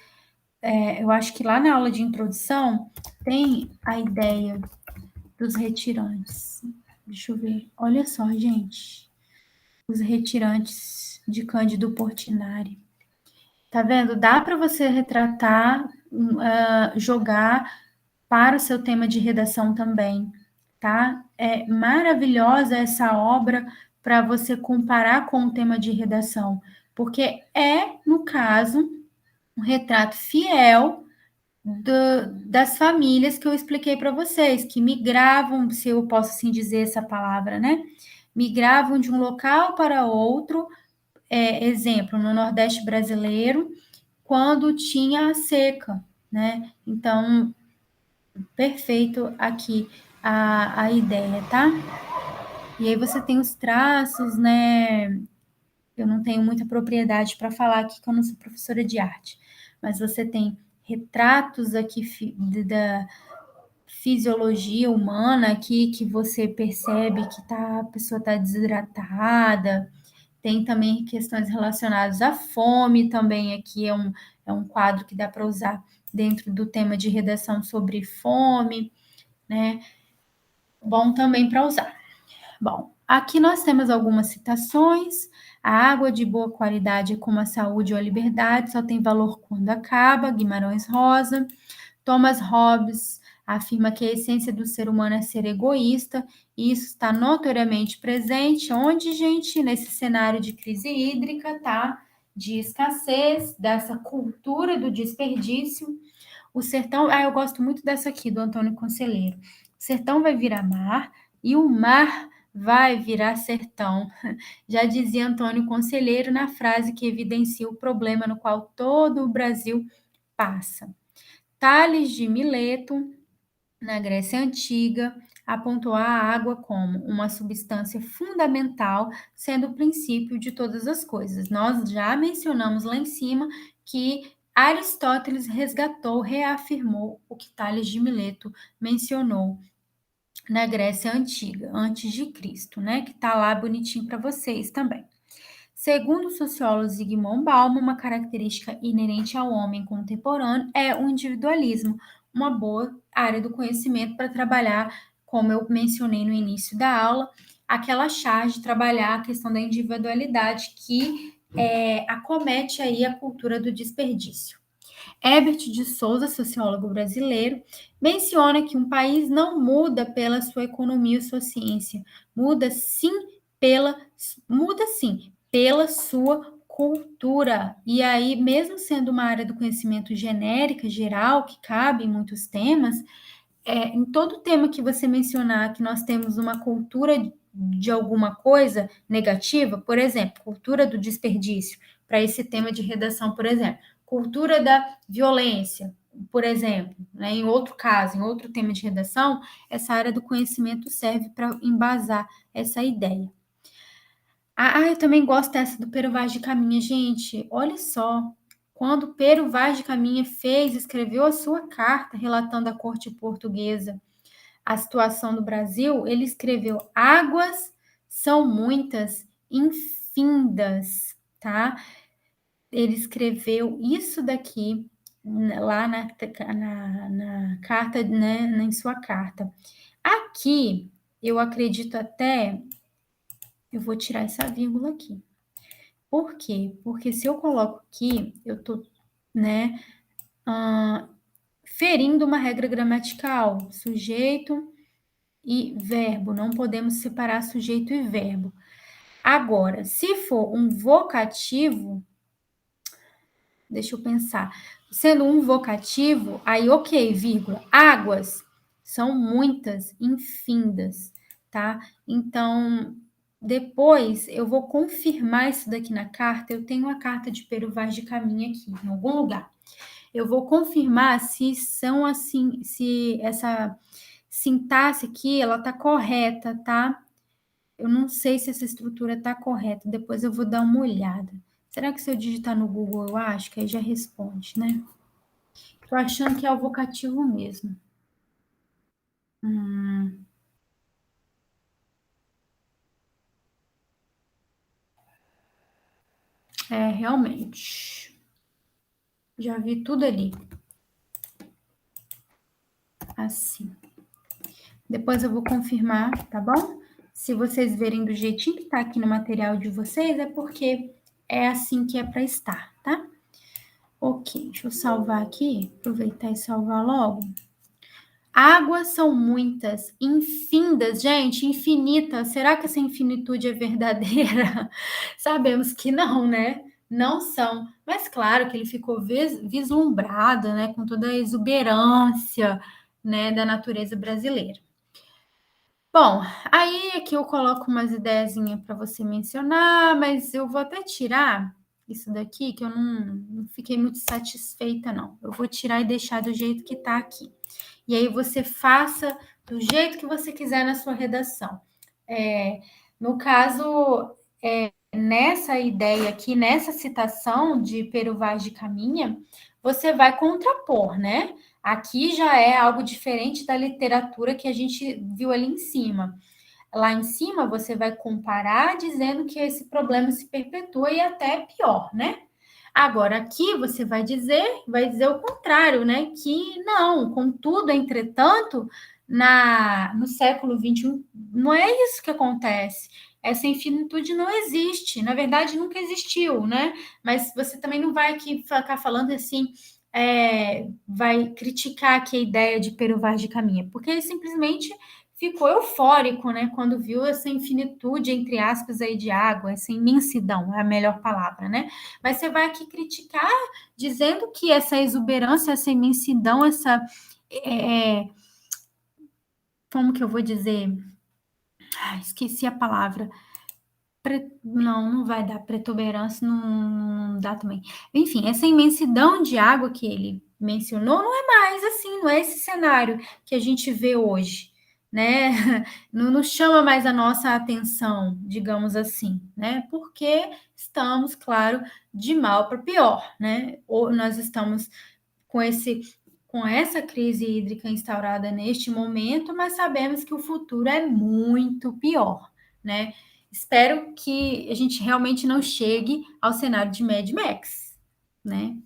Eu acho que lá na aula de introdução tem a ideia dos retirantes. Deixa eu ver. Olha só, gente. Os retirantes de Cândido Portinari. Tá vendo? Dá para você retratar, jogar para o seu tema de redação também, tá? É maravilhosa essa obra para você comparar com o tema de redação, porque no caso, um retrato fiel das famílias que eu expliquei para vocês, que migravam, se eu posso assim dizer essa palavra, né? Migravam de um local para outro, exemplo, no Nordeste brasileiro, quando tinha a seca, né? Então, perfeito aqui a ideia, tá? E aí você tem os traços, né? Eu não tenho muita propriedade para falar aqui, que eu não sou professora de arte, mas você tem retratos aqui da fisiologia humana aqui, que você percebe que a pessoa está desidratada. Tem também questões relacionadas à fome, também aqui é um quadro que dá para usar dentro do tema de redação sobre fome, né? Bom também para usar. Bom, aqui nós temos algumas citações. A água de boa qualidade é como a saúde ou a liberdade, só tem valor quando acaba. Guimarães Rosa. Thomas Hobbes afirma que a essência do ser humano é ser egoísta, e isso está notoriamente presente onde, gente? Nesse cenário de crise hídrica, tá? De escassez, dessa cultura do desperdício. O sertão, eu gosto muito dessa aqui, do Antônio Conselheiro. O sertão vai virar mar e o mar vai virar sertão. Já dizia Antônio Conselheiro na frase que evidencia o problema no qual todo o Brasil passa. Tales de Mileto, na Grécia Antiga, apontou a água como uma substância fundamental, sendo o princípio de todas as coisas. Nós já mencionamos lá em cima que Aristóteles resgatou, reafirmou o que Tales de Mileto mencionou na Grécia Antiga, antes de Cristo, né? Que tá lá bonitinho para vocês também. Segundo o sociólogo Zygmunt Bauman, uma característica inerente ao homem contemporâneo é o individualismo, uma boa área do conhecimento para trabalhar, como eu mencionei no início da aula, aquela charge de trabalhar a questão da individualidade que acomete aí a cultura do desperdício. Herbert de Souza, sociólogo brasileiro, menciona que um país não muda pela sua economia ou sua ciência, muda sim pela sua cultura. E aí, mesmo sendo uma área do conhecimento genérica, geral, que cabe em muitos temas, em todo tema que você mencionar que nós temos uma cultura de alguma coisa negativa, por exemplo, cultura do desperdício, para esse tema de redação, por exemplo, cultura da violência, por exemplo, né, em outro caso, em outro tema de redação, essa área do conhecimento serve para embasar essa ideia. Eu também gosto dessa do Pero Vaz de Caminha, gente. Olha só, quando Pero Vaz de Caminha escreveu a sua carta relatando à corte portuguesa a situação do Brasil, ele escreveu: águas são muitas, infindas, tá? Ele escreveu isso daqui lá na carta, né, em sua carta. Aqui, eu acredito até, eu vou tirar essa vírgula aqui. Por quê? Porque se eu coloco aqui, eu tô, né, ferindo uma regra gramatical, sujeito e verbo, não podemos separar sujeito e verbo. Agora, se for um vocativo, deixa eu pensar, sendo um vocativo, aí ok, vírgula, águas são muitas, infindas, tá? Então, depois eu vou confirmar isso daqui na carta, eu tenho a carta de Pero Vaz de Caminha aqui, em algum lugar. Eu vou confirmar se são assim, se essa sintaxe aqui, ela tá correta, tá? Eu não sei se essa estrutura tá correta, depois eu vou dar uma olhada. Será que se eu digitar no Google, eu acho que aí já responde, né? Tô achando que é o vocativo mesmo. Realmente. Já vi tudo ali. Assim. Depois eu vou confirmar, tá bom? Se vocês verem do jeitinho que tá aqui no material de vocês, é porque é assim que é para estar, tá? Ok, deixa eu salvar aqui, aproveitar e salvar logo. Águas são muitas, infindas, gente, infinitas. Será que essa infinitude é verdadeira? Sabemos que não, né? Não são. Mas claro que ele ficou vislumbrado, né, com toda a exuberância, né, da natureza brasileira. Bom, aí aqui eu coloco umas ideiazinhas para você mencionar, mas eu vou até tirar isso daqui, que eu não fiquei muito satisfeita, não. Eu vou tirar e deixar do jeito que está aqui. E aí você faça do jeito que você quiser na sua redação. No caso, nessa ideia aqui, nessa citação de Pero Vaz de Caminha, você vai contrapor, né? Aqui já é algo diferente da literatura que a gente viu ali em cima. Lá em cima, você vai comparar dizendo que esse problema se perpetua e até é pior, né? Agora, aqui você vai dizer o contrário, né? Que não, contudo, entretanto, no século XXI, não é isso que acontece. Essa infinitude não existe, na verdade, nunca existiu, né? Mas você também não vai aqui ficar falando assim, vai criticar aqui a ideia de Pero Vaz de Caminha, porque ele simplesmente ficou eufórico, né, quando viu essa infinitude, entre aspas, aí de água, essa imensidão, é a melhor palavra, né? Mas você vai aqui criticar, dizendo que essa exuberância, essa imensidão, essa. Como que eu vou dizer? Esqueci a palavra. Não vai dar protuberância, não dá também. Enfim, essa imensidão de água que ele mencionou não é mais assim, não é esse cenário que a gente vê hoje, né? Não chama mais a nossa atenção, digamos assim, né? Porque estamos, claro, de mal para pior, né? Ou nós estamos com essa crise hídrica instaurada neste momento, mas sabemos que o futuro é muito pior, né? Espero que a gente realmente não chegue ao cenário de Mad Max, né?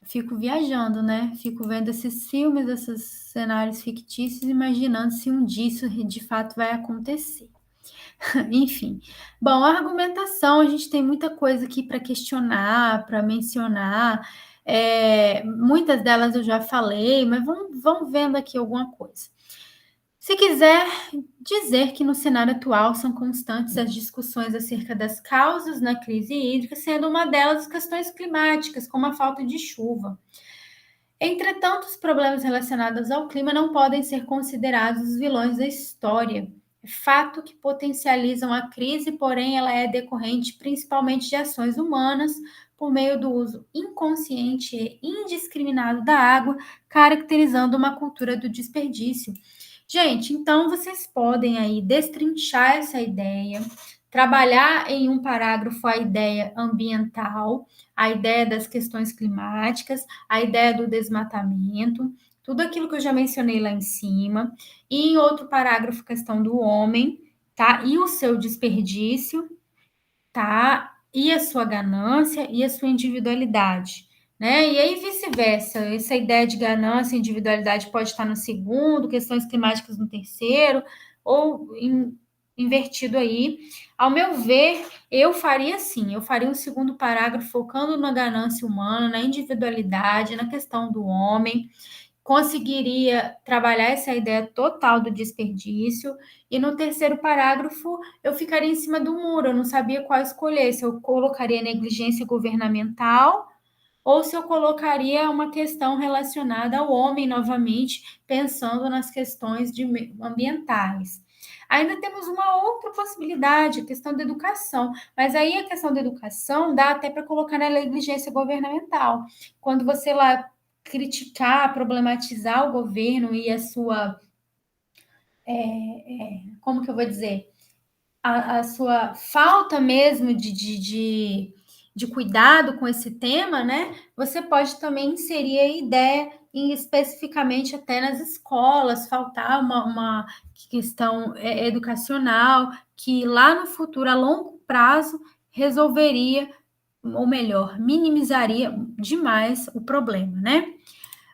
Fico viajando, né? Fico vendo esses filmes, esses cenários fictícios, imaginando se um dia isso de fato vai acontecer. Enfim. Bom, a argumentação, a gente tem muita coisa aqui para questionar, para mencionar. Muitas delas eu já falei, mas vamos vendo aqui alguma coisa. Se quiser dizer que no cenário atual são constantes as discussões acerca das causas na crise hídrica, sendo uma delas as questões climáticas, como a falta de chuva. Entretanto, os problemas relacionados ao clima não podem ser considerados os vilões da história. É fato que potencializam a crise, porém, ela é decorrente principalmente de ações humanas por meio do uso inconsciente e indiscriminado da água, caracterizando uma cultura do desperdício. Gente, então vocês podem aí destrinchar essa ideia, trabalhar em um parágrafo a ideia ambiental, a ideia das questões climáticas, a ideia do desmatamento, tudo aquilo que eu já mencionei lá em cima, e em outro parágrafo, questão do homem, tá? E o seu desperdício, tá? E a sua ganância e a sua individualidade, né? E aí vice-versa, essa ideia de ganância e individualidade pode estar no segundo, questões climáticas no terceiro, ou invertido aí. Ao meu ver, eu faria assim, eu faria um segundo parágrafo focando na ganância humana, na individualidade, na questão do homem, conseguiria trabalhar essa ideia total do desperdício, e no terceiro parágrafo eu ficaria em cima do muro, eu não sabia qual escolher, se eu colocaria negligência governamental ou se eu colocaria uma questão relacionada ao homem novamente, pensando nas questões ambientais. Ainda temos uma outra possibilidade, a questão da educação, mas aí a questão da educação dá até para colocar na negligência governamental. Quando você lá criticar, problematizar o governo e a sua, como que eu vou dizer, a sua falta mesmo de cuidado com esse tema, né? Você pode também inserir a ideia especificamente até nas escolas, faltar uma questão educacional que lá no futuro, a longo prazo, resolveria, ou melhor, minimizaria demais o problema, né?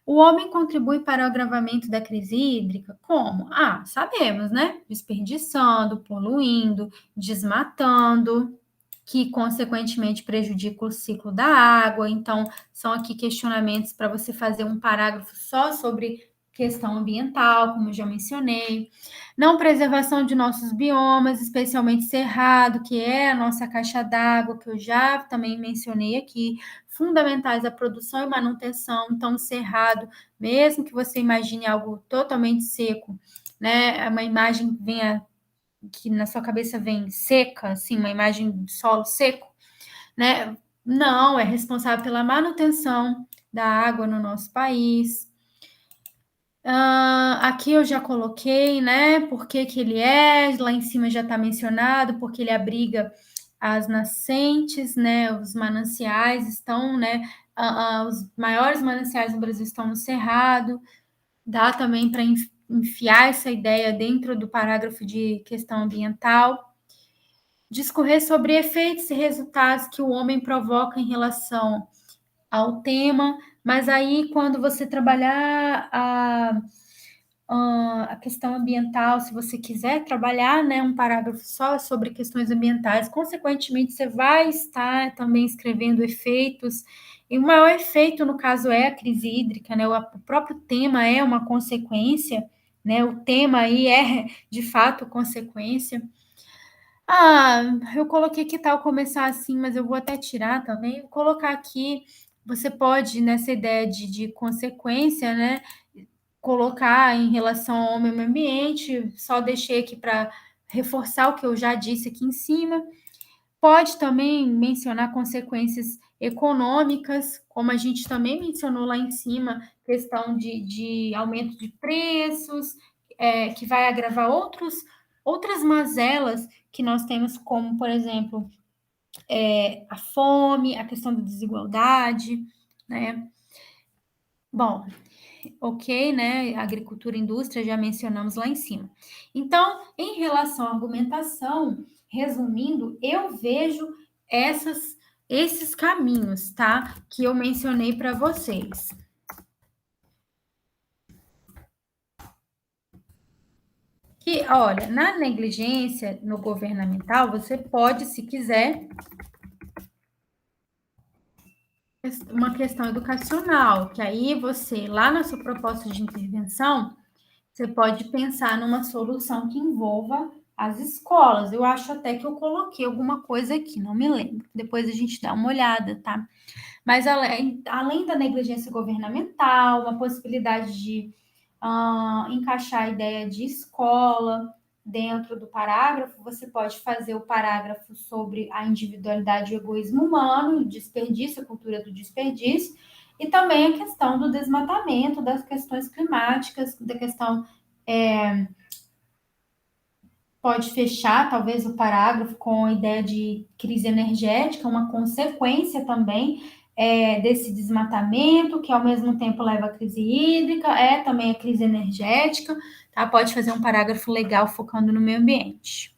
O homem contribui para o agravamento da crise hídrica? Como? Ah, sabemos, né? Desperdiçando, poluindo, desmatando, que consequentemente prejudica o ciclo da água. Então, são aqui questionamentos para você fazer um parágrafo só sobre questão ambiental, como eu já mencionei. Não preservação de nossos biomas, especialmente cerrado, que é a nossa caixa d'água, que eu já também mencionei aqui, fundamentais à produção e manutenção. Então, o cerrado, mesmo que você imagine algo totalmente seco, né? Uma imagem venha que na sua cabeça vem seca, assim, uma imagem de solo seco, né? Não, é responsável pela manutenção da água no nosso país. Aqui eu já coloquei, né? Por que que ele é, lá em cima já está mencionado, porque ele abriga as nascentes, né? Os mananciais estão, né? Os maiores mananciais no Brasil estão no Cerrado. Dá também para enfiar essa ideia dentro do parágrafo de questão ambiental. Discorrer sobre efeitos e resultados que o homem provoca em relação ao tema, mas aí quando você trabalhar a questão ambiental, se você quiser trabalhar, né, um parágrafo só sobre questões ambientais, consequentemente, você vai estar também escrevendo efeitos, e o maior efeito, no caso, é a crise hídrica, né, o próprio tema é uma consequência, né, o tema aí é, de fato, consequência. Ah, eu coloquei que tal começar assim, mas eu vou até tirar também, vou colocar aqui, você pode, nessa ideia de consequência, né, colocar em relação ao meio ambiente, só deixei aqui para reforçar o que eu já disse aqui em cima. Pode também mencionar consequências econômicas, como a gente também mencionou lá em cima, questão de aumento de preços, que vai agravar outras mazelas que nós temos, como, por exemplo, a fome, a questão da desigualdade, né? Bom, ok, né? Agricultura e indústria já mencionamos lá em cima. Então, em relação à argumentação, resumindo, eu vejo esses caminhos, tá? Que eu mencionei para vocês. Que, olha, na negligência no governamental, você pode, se quiser, uma questão educacional, que aí você, lá na sua proposta de intervenção, você pode pensar numa solução que envolva as escolas. Eu acho até que eu coloquei alguma coisa aqui, não me lembro. Depois a gente dá uma olhada, tá? Mas além da negligência governamental, uma possibilidade de encaixar a ideia de escola dentro do parágrafo, você pode fazer o parágrafo sobre a individualidade e o egoísmo humano, o desperdício, a cultura do desperdício, e também a questão do desmatamento, das questões climáticas, da questão pode fechar, talvez, o parágrafo com a ideia de crise energética, uma consequência também desse desmatamento, que ao mesmo tempo leva à crise hídrica, também a crise energética, tá? Pode fazer um parágrafo legal focando no meio ambiente.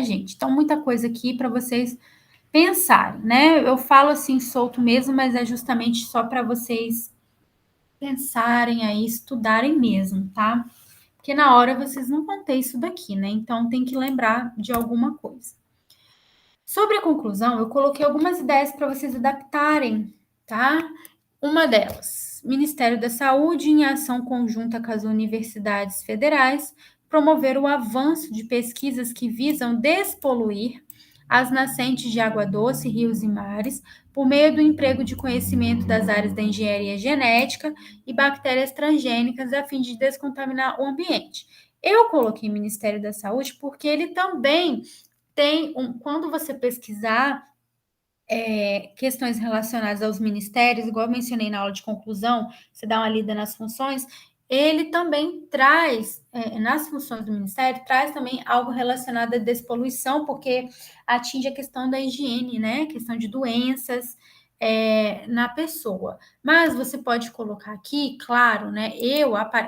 Gente, então muita coisa aqui para vocês pensarem, né? Eu falo assim solto mesmo, mas é justamente só para vocês pensarem aí, estudarem mesmo, tá? Porque na hora vocês não vão ter isso daqui, né? Então tem que lembrar de alguma coisa. Sobre a conclusão, eu coloquei algumas ideias para vocês adaptarem, tá? Uma delas, Ministério da Saúde, em ação conjunta com as universidades federais, promover o avanço de pesquisas que visam despoluir as nascentes de água doce, rios e mares, por meio do emprego de conhecimento das áreas da engenharia genética e bactérias transgênicas, a fim de descontaminar o ambiente. Eu coloquei Ministério da Saúde porque ele também tem quando você pesquisar questões relacionadas aos ministérios, igual eu mencionei na aula de conclusão, você dá uma lida nas funções, ele também traz, nas funções do ministério, traz também algo relacionado à despoluição, porque atinge a questão da higiene, né? Questão de doenças na pessoa. Mas você pode colocar aqui, claro, né?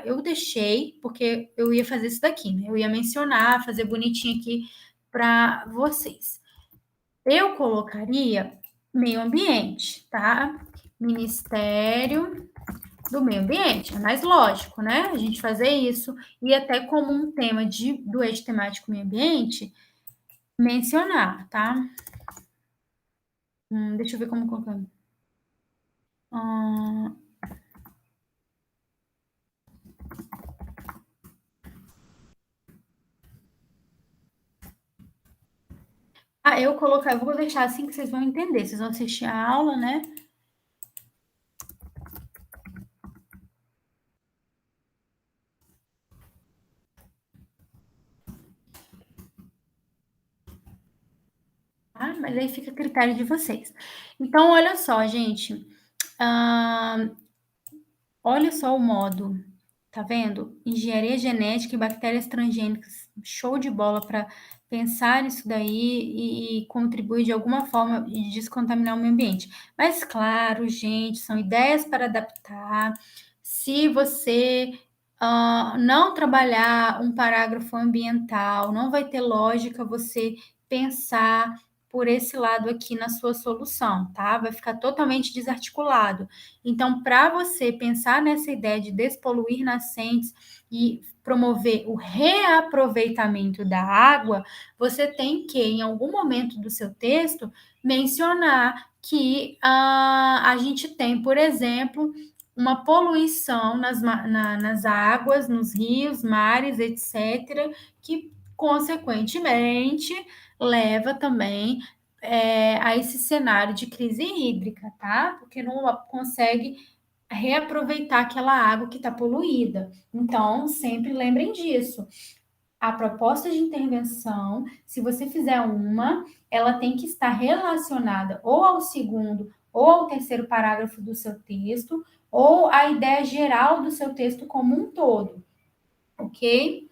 Eu deixei, porque eu ia fazer isso daqui, né? Eu ia mencionar, fazer bonitinho aqui para vocês. Eu colocaria meio ambiente, tá? Ministério do Meio Ambiente. É mais lógico, né? A gente fazer isso e até como um tema do eixo temático meio ambiente, mencionar, tá? Deixa eu ver como colocar. Eu vou deixar assim que vocês vão entender. Vocês vão assistir a aula, né? Mas aí fica a critério de vocês. Então, olha só, gente. Olha só o modo, tá vendo? Engenharia genética e bactérias transgênicas. Show de bola para pensar nisso daí e contribuir de alguma forma e descontaminar o meio ambiente. Mas, claro, gente, são ideias para adaptar. Se você não trabalhar um parágrafo ambiental, não vai ter lógica você pensar por esse lado aqui na sua solução, tá? Vai ficar totalmente desarticulado. Então, para você pensar nessa ideia de despoluir nascentes e promover o reaproveitamento da água, você tem que, em algum momento do seu texto, mencionar que a gente tem, por exemplo, uma poluição nas águas, nos rios, mares, etc., que, consequentemente, leva também a esse cenário de crise hídrica, tá? Porque não consegue reaproveitar aquela água que está poluída. Então, sempre lembrem disso. A proposta de intervenção, se você fizer ela tem que estar relacionada ou ao segundo ou ao terceiro parágrafo do seu texto, ou à ideia geral do seu texto como um todo, ok?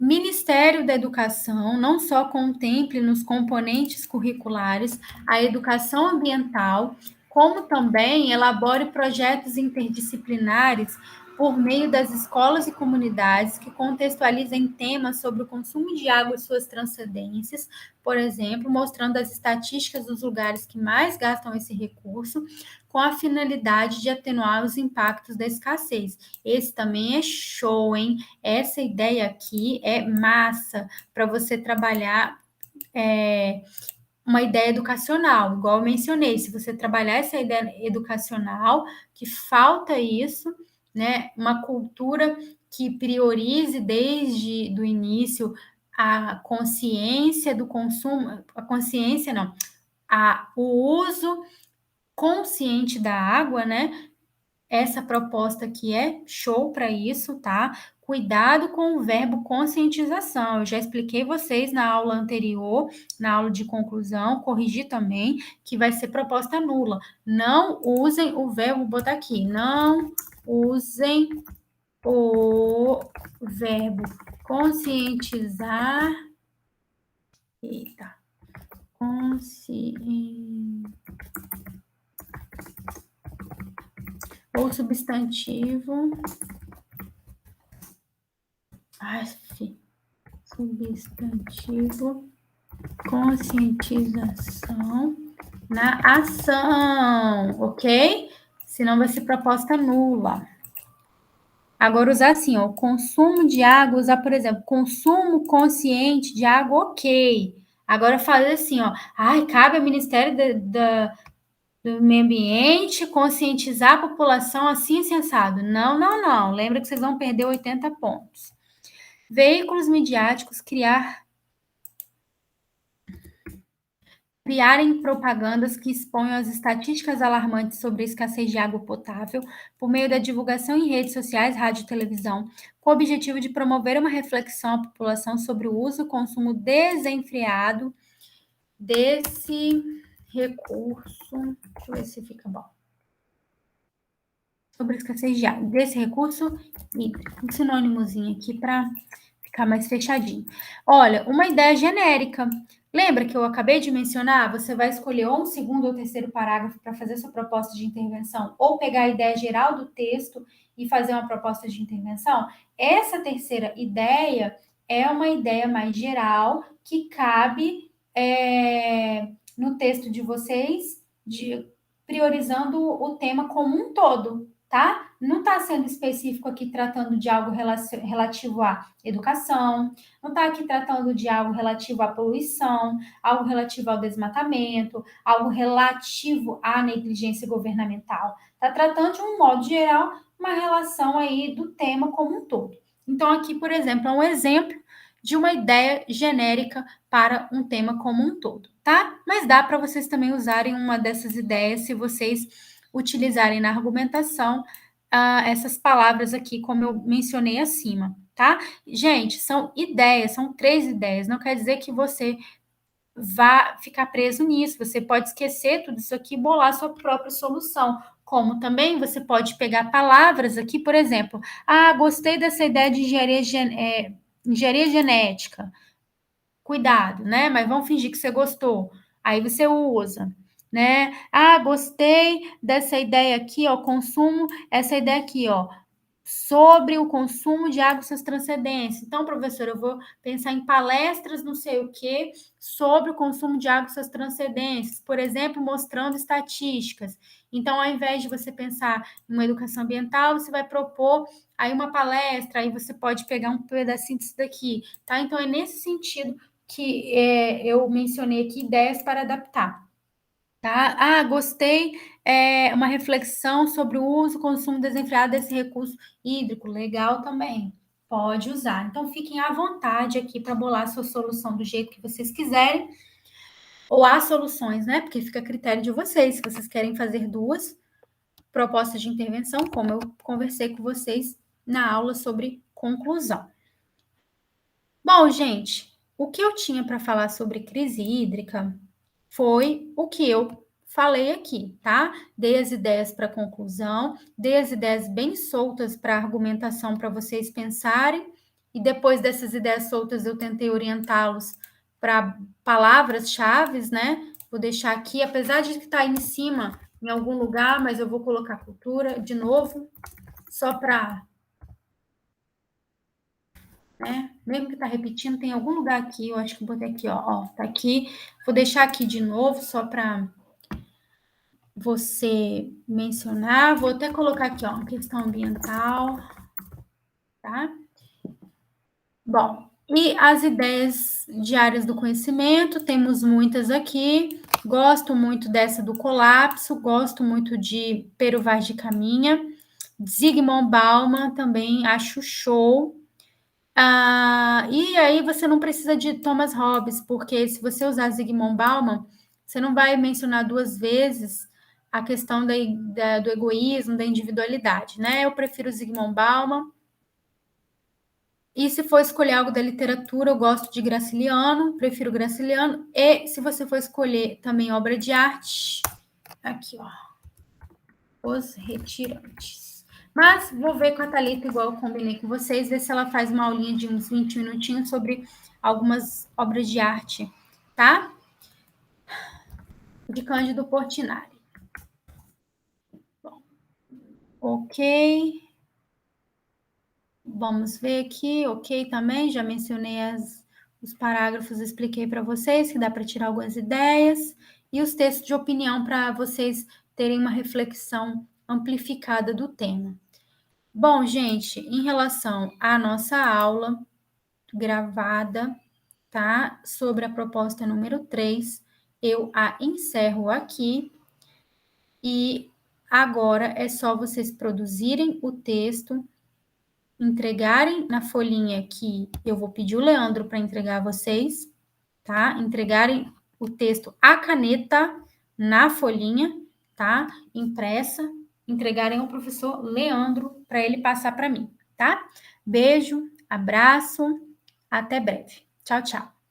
Ministério da Educação não só contemple nos componentes curriculares a educação ambiental, como também elabore projetos interdisciplinares por meio das escolas e comunidades que contextualizem temas sobre o consumo de água e suas transcendências, por exemplo, mostrando as estatísticas dos lugares que mais gastam esse recurso, com a finalidade de atenuar os impactos da escassez. Esse também é show, hein? Essa ideia aqui é massa para você trabalhar uma ideia educacional, igual eu mencionei. Se você trabalhar essa ideia educacional, que falta isso, né? Uma cultura que priorize desde o início a consciência do consumo, a consciência não, o uso consciente da água, né? Essa proposta aqui é show para isso, tá? Cuidado com o verbo conscientização. Eu já expliquei vocês na aula anterior, na aula de conclusão, corrigi também, que vai ser proposta nula. Não usem o verbo, vou botar aqui, não usem o verbo conscientizar. Eita. Ou substantivo. Substantivo. Conscientização na ação, ok? Senão vai ser proposta nula. Agora, usar assim, ó, consumo de água, usar, por exemplo, consumo consciente de água, ok. Agora, fazer assim, ó, cabe ao Ministério do Meio Ambiente conscientizar a população assim, sensado. Não, não, não. Lembra que vocês vão perder 80 pontos. Veículos midiáticos criarem propagandas que exponham as estatísticas alarmantes sobre a escassez de água potável por meio da divulgação em redes sociais, rádio e televisão, com o objetivo de promover uma reflexão à população sobre o uso e consumo desenfreado desse recurso. Deixa eu ver se fica bom. Sobre a escassez de água, desse recurso hídrico. Um sinônimozinho aqui para ficar mais fechadinho. Olha, uma ideia genérica. Lembra que eu acabei de mencionar? Você vai escolher ou um segundo ou terceiro parágrafo para fazer sua proposta de intervenção, ou pegar a ideia geral do texto e fazer uma proposta de intervenção. Essa terceira ideia é uma ideia mais geral que cabe no texto de vocês, priorizando o tema como um todo, tá? Não está sendo específico aqui tratando de algo relativo à educação, não está aqui tratando de algo relativo à poluição, algo relativo ao desmatamento, algo relativo à negligência governamental. Está tratando de um modo geral uma relação aí do tema como um todo. Então, aqui, por exemplo, é um exemplo de uma ideia genérica para um tema como um todo, tá? Mas dá para vocês também usarem uma dessas ideias se vocês utilizarem na argumentação essas palavras aqui, como eu mencionei acima, tá? Gente, são ideias, são 3 ideias, não quer dizer que você vá ficar preso nisso, você pode esquecer tudo isso aqui e bolar sua própria solução. Como também você pode pegar palavras aqui, por exemplo, gostei dessa ideia de engenharia genética. Cuidado, né? Mas vamos fingir que você gostou. Aí você usa, né? Gostei dessa ideia aqui, ó, consumo, essa ideia aqui, ó, sobre o consumo de água e suas transcendências. Então, professor, eu vou pensar em palestras, não sei o quê, sobre o consumo de água e suas transcendências, por exemplo, mostrando estatísticas. Então, ao invés de você pensar em uma educação ambiental, você vai propor aí uma palestra, aí você pode pegar um pedacinho disso daqui, tá? Então, é nesse sentido que eu mencionei aqui ideias para adaptar. Tá? Gostei. Uma reflexão sobre o uso e consumo desenfreado desse recurso hídrico. Legal também. Pode usar. Então, fiquem à vontade aqui para bolar a sua solução do jeito que vocês quiserem. Ou há soluções, né? Porque fica a critério de vocês. Se vocês querem fazer 2 propostas de intervenção, como eu conversei com vocês na aula sobre conclusão. Bom, gente, o que eu tinha para falar sobre crise hídrica foi o que eu falei aqui, tá? Dei as ideias para conclusão, dei as ideias bem soltas para argumentação para vocês pensarem, e depois dessas ideias soltas eu tentei orientá-los para palavras-chave, né? Vou deixar aqui, apesar de estar aí em cima, em algum lugar, mas eu vou colocar cultura de novo, só para né? Mesmo que tá repetindo, tem algum lugar aqui, eu acho que eu botei aqui, ó, tá aqui. Vou deixar aqui de novo, só para você mencionar. Vou até colocar aqui, ó, questão ambiental, tá? Bom, e as ideias de áreas do conhecimento, temos muitas aqui. Gosto muito dessa do colapso, gosto muito de Pero Vaz de Caminha. Zygmunt Bauman também acho show. E aí você não precisa de Thomas Hobbes, porque se você usar Zygmunt Bauman, você não vai mencionar 2 vezes a questão do egoísmo, da individualidade, né? Eu prefiro Zygmunt Bauman. E se for escolher algo da literatura, eu gosto de Graciliano, prefiro Graciliano. E se você for escolher também obra de arte, aqui, ó, Os Retirantes. Mas vou ver com a Thalita, igual eu combinei com vocês, ver se ela faz uma aulinha de uns 20 minutinhos sobre algumas obras de arte, tá? De Cândido Portinari. Bom, ok. Vamos ver aqui, ok também. Já mencionei os parágrafos, expliquei para vocês que dá para tirar algumas ideias. E os textos de opinião para vocês terem uma reflexão amplificada do tema. Bom, gente, em relação à nossa aula gravada, tá? Sobre a proposta número 3, eu a encerro aqui. E agora é só vocês produzirem o texto, entregarem na folhinha que eu vou pedir o Leandro para entregar a vocês, tá? Entregarem o texto à caneta na folhinha, tá? Impressa, entregarem ao professor Leandro para ele passar para mim, tá? Beijo, abraço, até breve. Tchau, tchau.